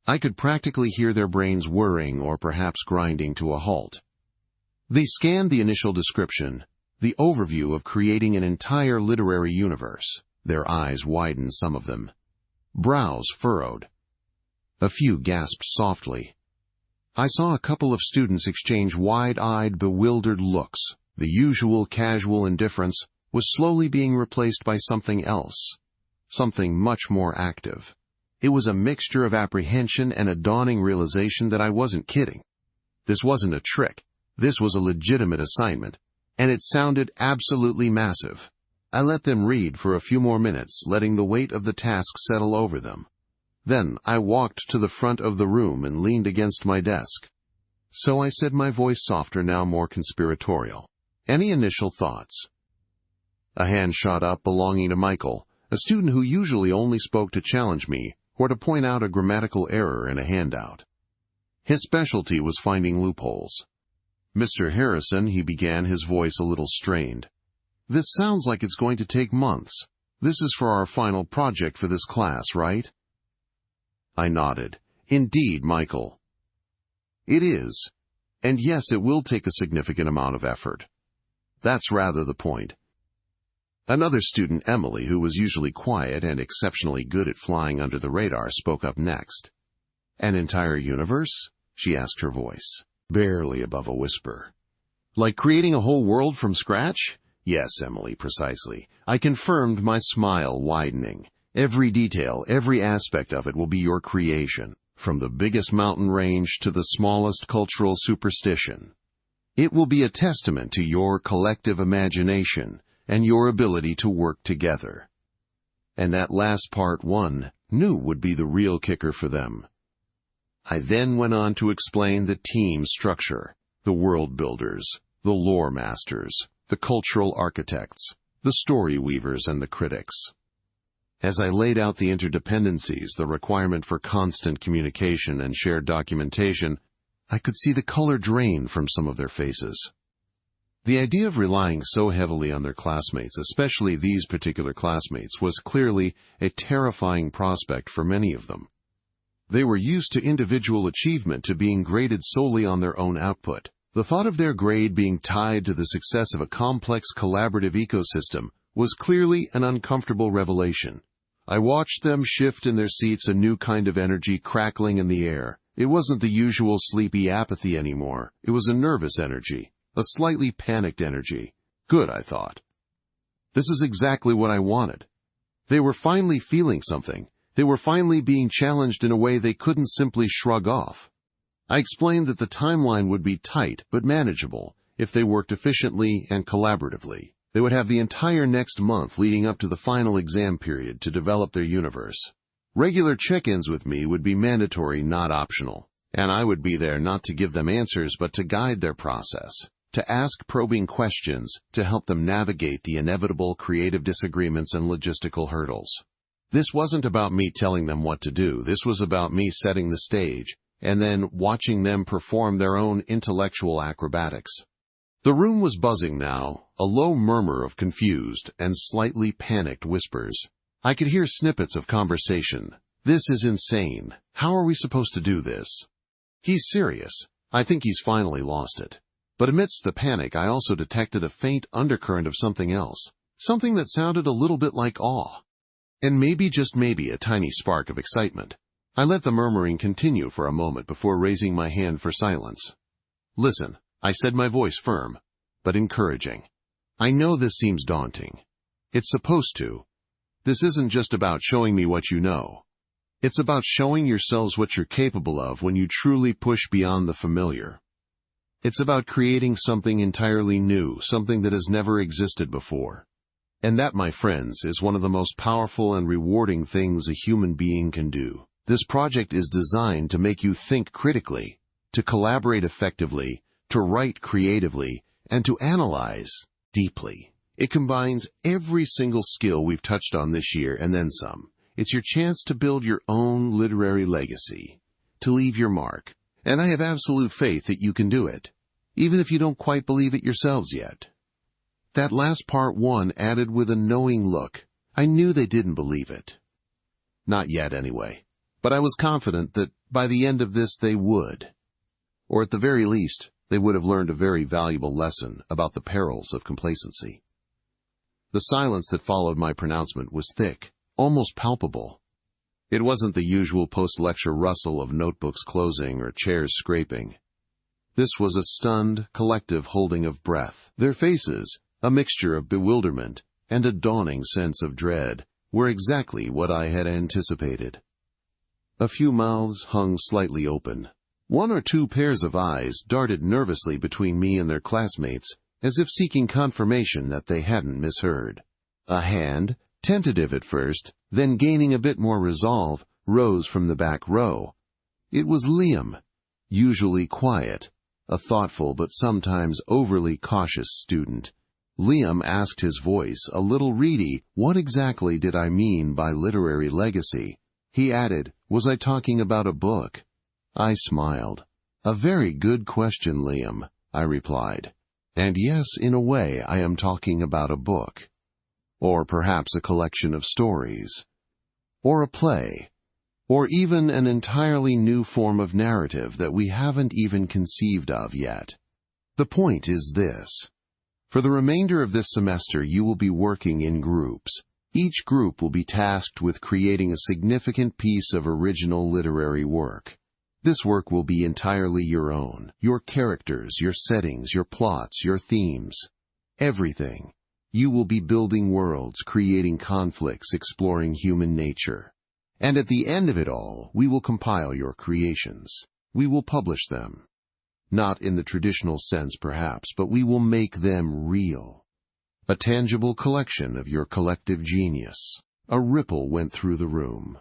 I could practically hear their brains whirring or perhaps grinding to a halt. They scanned the initial description, the overview of creating an entire literary universe. Their eyes widened, some of them. Brows furrowed. A few gasped softly. I saw a couple of students exchange wide-eyed, bewildered looks. The usual casual indifference was slowly being replaced by something else, something much more active. It was a mixture of apprehension and a dawning realization that I wasn't kidding. This wasn't a trick. This was a legitimate assignment, and it sounded absolutely massive. I let them read for a few more minutes, letting the weight of the task settle over them. Then I walked to the front of the room and leaned against my desk. "So," I said, my voice softer, now more conspiratorial, "any initial thoughts?" A hand shot up, belonging to Michael, a student who usually only spoke to challenge me or to point out a grammatical error in a handout. His specialty was finding loopholes. "Mr. Harrison," he began, his voice a little strained. "This sounds like it's going to take months. This is for our final project for this class, right?" I nodded. "Indeed, Michael." "It is. And yes, it will take a significant amount of effort. That's rather the point." Another student, Emily, who was usually quiet and exceptionally good at flying under the radar, spoke up next. "An entire universe?" she asked, her voice barely above a whisper. "Like creating a whole world from scratch?" "Yes, Emily, precisely." I confirmed, my smile widening. "Every detail, every aspect of it will be your creation, from the biggest mountain range to the smallest cultural superstition. It will be a testament to your collective imagination and your ability to work together." And that last part, one knew, would be the real kicker for them. I then went on to explain the team structure, the world builders, the lore masters, the cultural architects, the story weavers, and the critics. As I laid out the interdependencies, the requirement for constant communication and shared documentation, I could see the color drain from some of their faces. The idea of relying so heavily on their classmates, especially these particular classmates, was clearly a terrifying prospect for many of them. They were used to individual achievement, to being graded solely on their own output. The thought of their grade being tied to the success of a complex collaborative ecosystem was clearly an uncomfortable revelation. I watched them shift in their seats, a new kind of energy crackling in the air. It wasn't the usual sleepy apathy anymore. It was a nervous energy, a slightly panicked energy. Good, I thought. This is exactly what I wanted. They were finally feeling something. They were finally being challenged in a way they couldn't simply shrug off. I explained that the timeline would be tight but manageable if they worked efficiently and collaboratively. They would have the entire next month leading up to the final exam period to develop their universe. Regular check-ins with me would be mandatory, not optional. And I would be there not to give them answers, but to guide their process, to ask probing questions, to help them navigate the inevitable creative disagreements and logistical hurdles. This wasn't about me telling them what to do. This was about me setting the stage, and then watching them perform their own intellectual acrobatics. The room was buzzing now, a low murmur of confused and slightly panicked whispers. I could hear snippets of conversation. This is insane. How are we supposed to do this? He's serious. I think he's finally lost it. But amidst the panic, I also detected a faint undercurrent of something else, something that sounded a little bit like awe. And maybe, just maybe, a tiny spark of excitement. I let the murmuring continue for a moment before raising my hand for silence. Listen, I said, my voice firm, but encouraging. I know this seems daunting. It's supposed to. This isn't just about showing me what you know. It's about showing yourselves what you're capable of when you truly push beyond the familiar. It's about creating something entirely new, something that has never existed before. And that, my friends, is one of the most powerful and rewarding things a human being can do. This project is designed to make you think critically, to collaborate effectively, to write creatively, and to analyze deeply. It combines every single skill we've touched on this year and then some. It's your chance to build your own literary legacy, to leave your mark. And I have absolute faith that you can do it, even if you don't quite believe it yourselves yet. That last part one added with a knowing look. I knew they didn't believe it. Not yet, anyway. But I was confident that by the end of this they would. Or at the very least, they would have learned a very valuable lesson about the perils of complacency. The silence that followed my pronouncement was thick, almost palpable. It wasn't the usual post-lecture rustle of notebooks closing or chairs scraping. This was a stunned, collective holding of breath. Their faces, a mixture of bewilderment and a dawning sense of dread, were exactly what I had anticipated. A few mouths hung slightly open. One or two pairs of eyes darted nervously between me and their classmates, as if seeking confirmation that they hadn't misheard. A hand, tentative at first, then gaining a bit more resolve, rose from the back row. It was Liam, usually quiet, a thoughtful but sometimes overly cautious student. Liam asked, his voice a little reedy, what exactly did I mean by literary legacy? He added, was I talking about a book? I smiled. A very good question, Liam, I replied. And yes, in a way, I am talking about a book. Or perhaps a collection of stories. Or a play. Or even an entirely new form of narrative that we haven't even conceived of yet. The point is this. For the remainder of this semester, you will be working in groups. Each group will be tasked with creating a significant piece of original literary work. This work will be entirely your own. Your characters, your settings, your plots, your themes. Everything. You will be building worlds, creating conflicts, exploring human nature. And at the end of it all, we will compile your creations. We will publish them. Not in the traditional sense, perhaps, but we will make them real. A tangible collection of your collective genius. A ripple went through the room.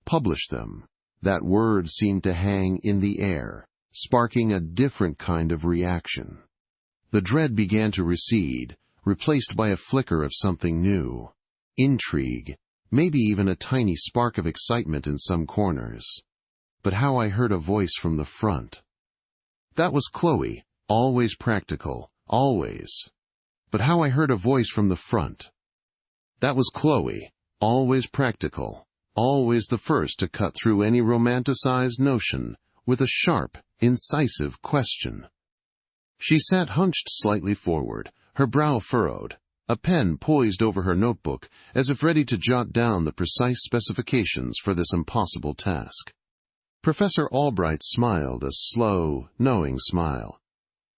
Publish them. That word seemed to hang in the air, sparking a different kind of reaction. The dread began to recede, replaced by a flicker of something new. Intrigue, maybe even a tiny spark of excitement in some corners. But how I heard a voice from the front. That was Chloe, always practical, always. But how I heard a voice from the front. That was Chloe, always practical, always the first to cut through any romanticized notion with a sharp, incisive question. She sat hunched slightly forward, her brow furrowed, a pen poised over her notebook as if ready to jot down the precise specifications for this impossible task. Professor Albright smiled, a slow, knowing smile.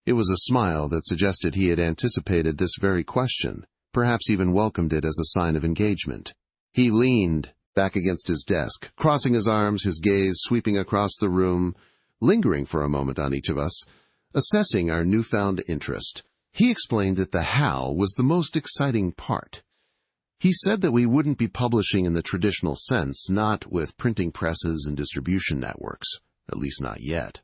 It was a smile that suggested he had anticipated this very question, perhaps even welcomed it as a sign of engagement. He leaned back against his desk, crossing his arms, his gaze sweeping across the room, lingering for a moment on each of us, assessing our newfound interest. He explained that the how was the most exciting part. He said that we wouldn't be publishing in the traditional sense, not with printing presses and distribution networks, at least not yet.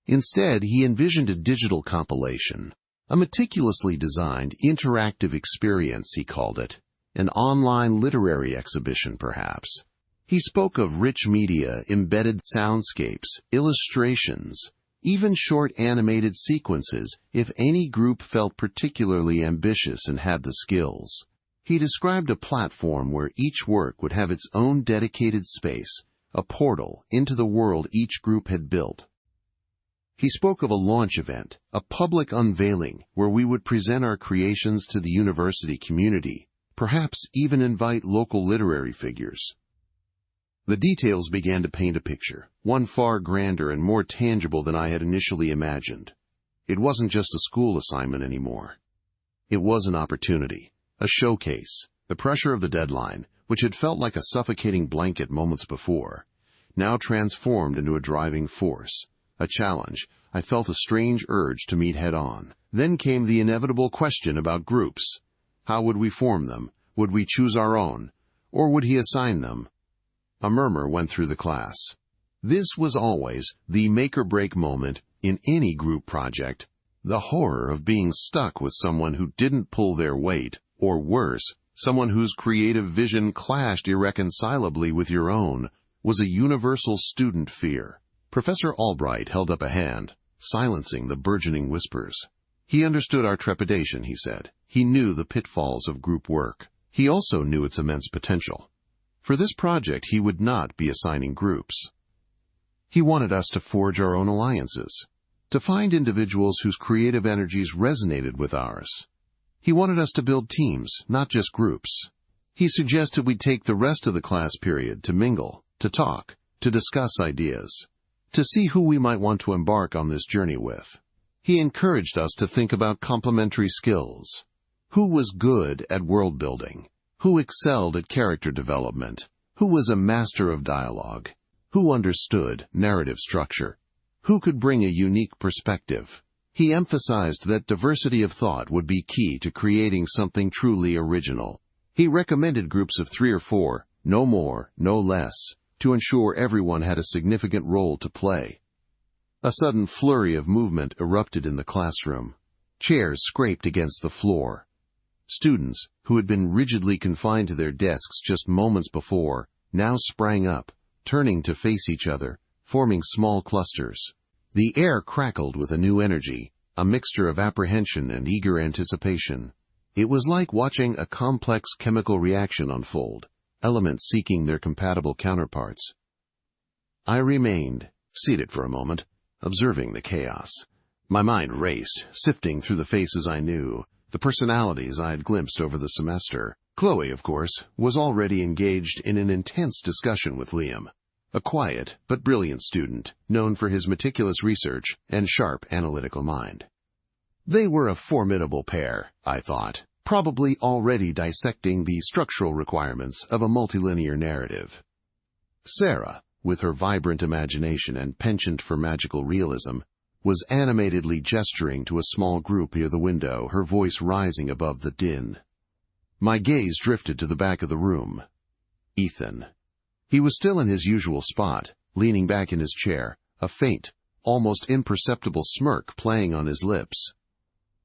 Instead, he envisioned a digital compilation, a meticulously designed, interactive experience, he called it, an online literary exhibition, perhaps. He spoke of rich media, embedded soundscapes, illustrations, even short animated sequences if any group felt particularly ambitious and had the skills. He described a platform where each work would have its own dedicated space, a portal into the world each group had built. He spoke of a launch event, a public unveiling where we would present our creations to the university community, perhaps even invite local literary figures. The details began to paint a picture, one far grander and more tangible than I had initially imagined. It wasn't just a school assignment anymore. It was an opportunity, a showcase. The pressure of the deadline, which had felt like a suffocating blanket moments before, now transformed into a driving force, a challenge I felt a strange urge to meet head-on. Then came the inevitable question about groups. How would we form them? Would we choose our own? Or would he assign them? A murmur went through the class. This was always the make-or-break moment in any group project, the horror of being stuck with someone who didn't pull their weight, or worse, someone whose creative vision clashed irreconcilably with your own, was a universal student fear. Professor Albright held up a hand, silencing the burgeoning whispers. He understood our trepidation, he said. He knew the pitfalls of group work. He also knew its immense potential. For this project, he would not be assigning groups. He wanted us to forge our own alliances, to find individuals whose creative energies resonated with ours. He wanted us to build teams, not just groups. He suggested we take the rest of the class period to mingle, to talk, to discuss ideas, to see who we might want to embark on this journey with. He encouraged us to think about complementary skills. Who was good at world building? Who excelled at character development? Who was a master of dialogue? Who understood narrative structure? Who could bring a unique perspective? He emphasized that diversity of thought would be key to creating something truly original. He recommended groups of 3 or 4, no more, no less, to ensure everyone had a significant role to play. A sudden flurry of movement erupted in the classroom. Chairs scraped against the floor. Students, who had been rigidly confined to their desks just moments before, now sprang up, turning to face each other, forming small clusters. The air crackled with a new energy, a mixture of apprehension and eager anticipation. It was like watching a complex chemical reaction unfold, elements seeking their compatible counterparts. I remained, seated for a moment, observing the chaos. My mind raced, sifting through the faces I knew, the personalities I had glimpsed over the semester. Chloe, of course, was already engaged in an intense discussion with Liam, a quiet but brilliant student, known for his meticulous research and sharp analytical mind. They were a formidable pair, I thought, probably already dissecting the structural requirements of a multilinear narrative. Sarah, with her vibrant imagination and penchant for magical realism, was animatedly gesturing to a small group near the window, her voice rising above the din. My gaze drifted to the back of the room. Ethan. He was still in his usual spot, leaning back in his chair, a faint, almost imperceptible smirk playing on his lips.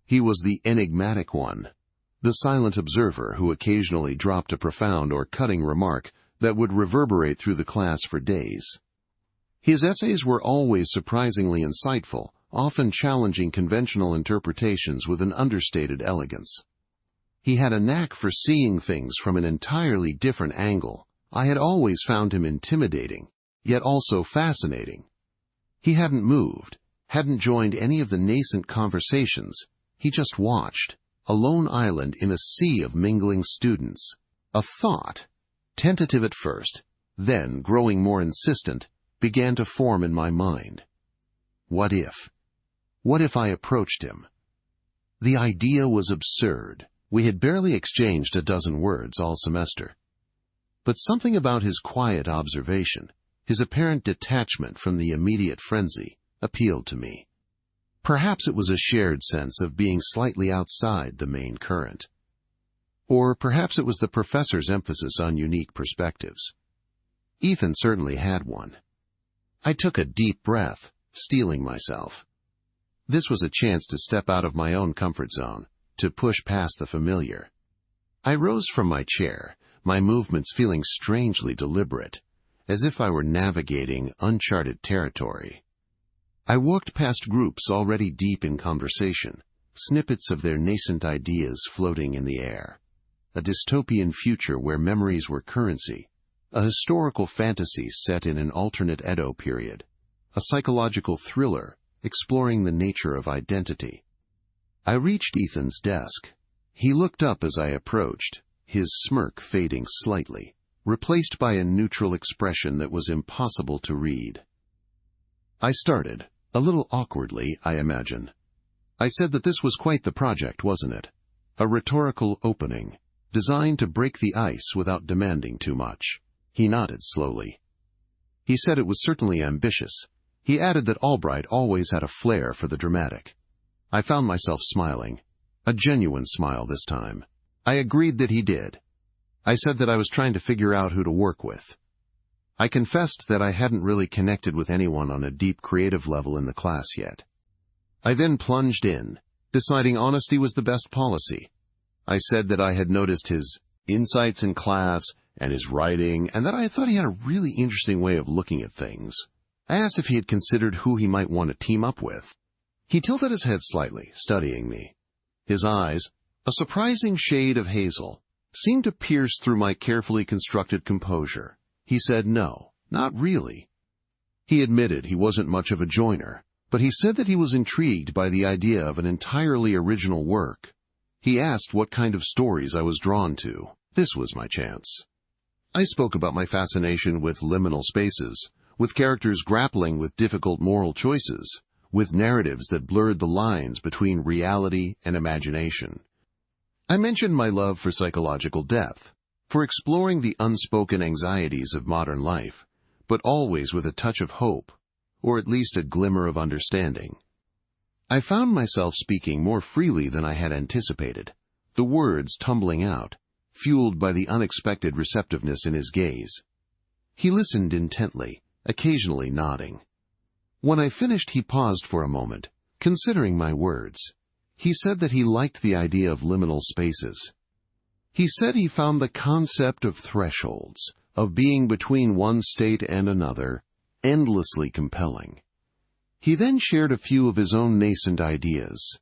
He was the enigmatic one, the silent observer who occasionally dropped a profound or cutting remark that would reverberate through the class for days. His essays were always surprisingly insightful, often challenging conventional interpretations with an understated elegance. He had a knack for seeing things from an entirely different angle. I had always found him intimidating, yet also fascinating. He hadn't moved, hadn't joined any of the nascent conversations. He just watched, a lone island in a sea of mingling students. A thought, tentative at first, then growing more insistent, began to form in my mind. What if? What if I approached him? The idea was absurd. We had barely exchanged a dozen words all semester. But something about his quiet observation, his apparent detachment from the immediate frenzy, appealed to me. Perhaps it was a shared sense of being slightly outside the main current. Or perhaps it was the professor's emphasis on unique perspectives. Ethan certainly had one. I took a deep breath, steeling myself. This was a chance to step out of my own comfort zone, to push past the familiar. I rose from my chair, my movements feeling strangely deliberate, as if I were navigating uncharted territory. I walked past groups already deep in conversation, snippets of their nascent ideas floating in the air. A dystopian future where memories were currency, a historical fantasy set in an alternate Edo period, a psychological thriller exploring the nature of identity. I reached Ethan's desk. He looked up as I approached, his smirk fading slightly, replaced by a neutral expression that was impossible to read. I started, a little awkwardly, I imagine. I said that this was quite the project, wasn't it? A rhetorical opening, designed to break the ice without demanding too much. He nodded slowly. He said it was certainly ambitious. He added that Albright always had a flair for the dramatic. I found myself smiling, a genuine smile this time. I agreed that he did. I said that I was trying to figure out who to work with. I confessed that I hadn't really connected with anyone on a deep creative level in the class yet. I then plunged in, deciding honesty was the best policy. I said that I had noticed his insights in class and his writing, and that I thought he had a really interesting way of looking at things. I asked if he had considered who he might want to team up with. He tilted his head slightly, studying me. His eyes, a surprising shade of hazel, seemed to pierce through my carefully constructed composure. He said no, not really. He admitted he wasn't much of a joiner, but he said that he was intrigued by the idea of an entirely original work. He asked what kind of stories I was drawn to. This was my chance. I spoke about my fascination with liminal spaces, with characters grappling with difficult moral choices, with narratives that blurred the lines between reality and imagination. I mentioned my love for psychological depth, for exploring the unspoken anxieties of modern life, but always with a touch of hope, or at least a glimmer of understanding. I found myself speaking more freely than I had anticipated, the words tumbling out, fueled by the unexpected receptiveness in his gaze. He listened intently, occasionally nodding. When I finished, he paused for a moment, considering my words. He said that he liked the idea of liminal spaces. He said he found the concept of thresholds, of being between one state and another, endlessly compelling. He then shared a few of his own nascent ideas.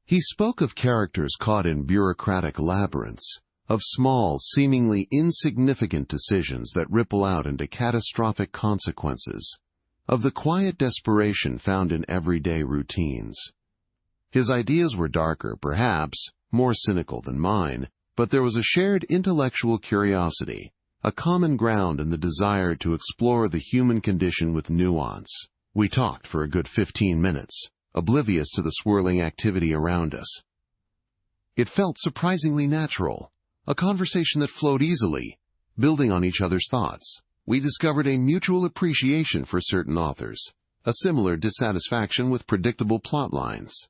He spoke of characters caught in bureaucratic labyrinths, of small, seemingly insignificant decisions that ripple out into catastrophic consequences, of the quiet desperation found in everyday routines. His ideas were darker, perhaps, more cynical than mine, but there was a shared intellectual curiosity, a common ground in the desire to explore the human condition with nuance. We talked for a good 15 minutes, oblivious to the swirling activity around us. It felt surprisingly natural, a conversation that flowed easily, building on each other's thoughts. We discovered a mutual appreciation for certain authors, a similar dissatisfaction with predictable plot lines.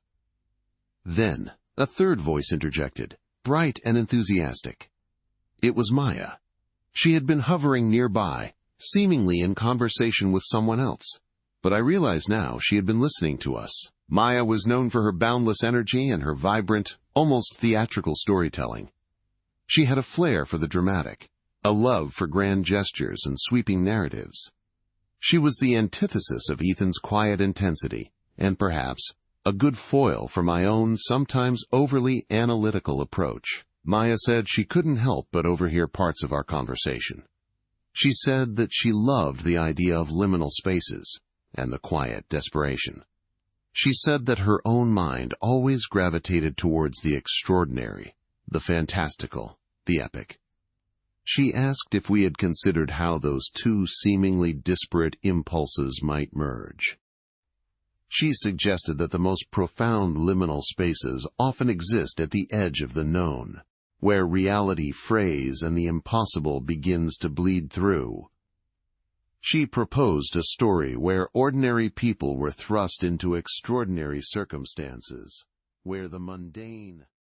Then, a third voice interjected, bright and enthusiastic. It was Maya. She had been hovering nearby, seemingly in conversation with someone else, but I realized now she had been listening to us. Maya was known for her boundless energy and her vibrant, almost theatrical storytelling. She had a flair for the dramatic, a love for grand gestures and sweeping narratives. She was the antithesis of Ethan's quiet intensity, and perhaps a good foil for my own sometimes overly analytical approach. Maya said she couldn't help but overhear parts of our conversation. She said that she loved the idea of liminal spaces and the quiet desperation. She said that her own mind always gravitated towards the extraordinary, the fantastical, the epic. She asked if we had considered how those two seemingly disparate impulses might merge. She suggested that the most profound liminal spaces often exist at the edge of the known, where reality frays and the impossible begins to bleed through. She proposed a story where ordinary people were thrust into extraordinary circumstances, where the mundane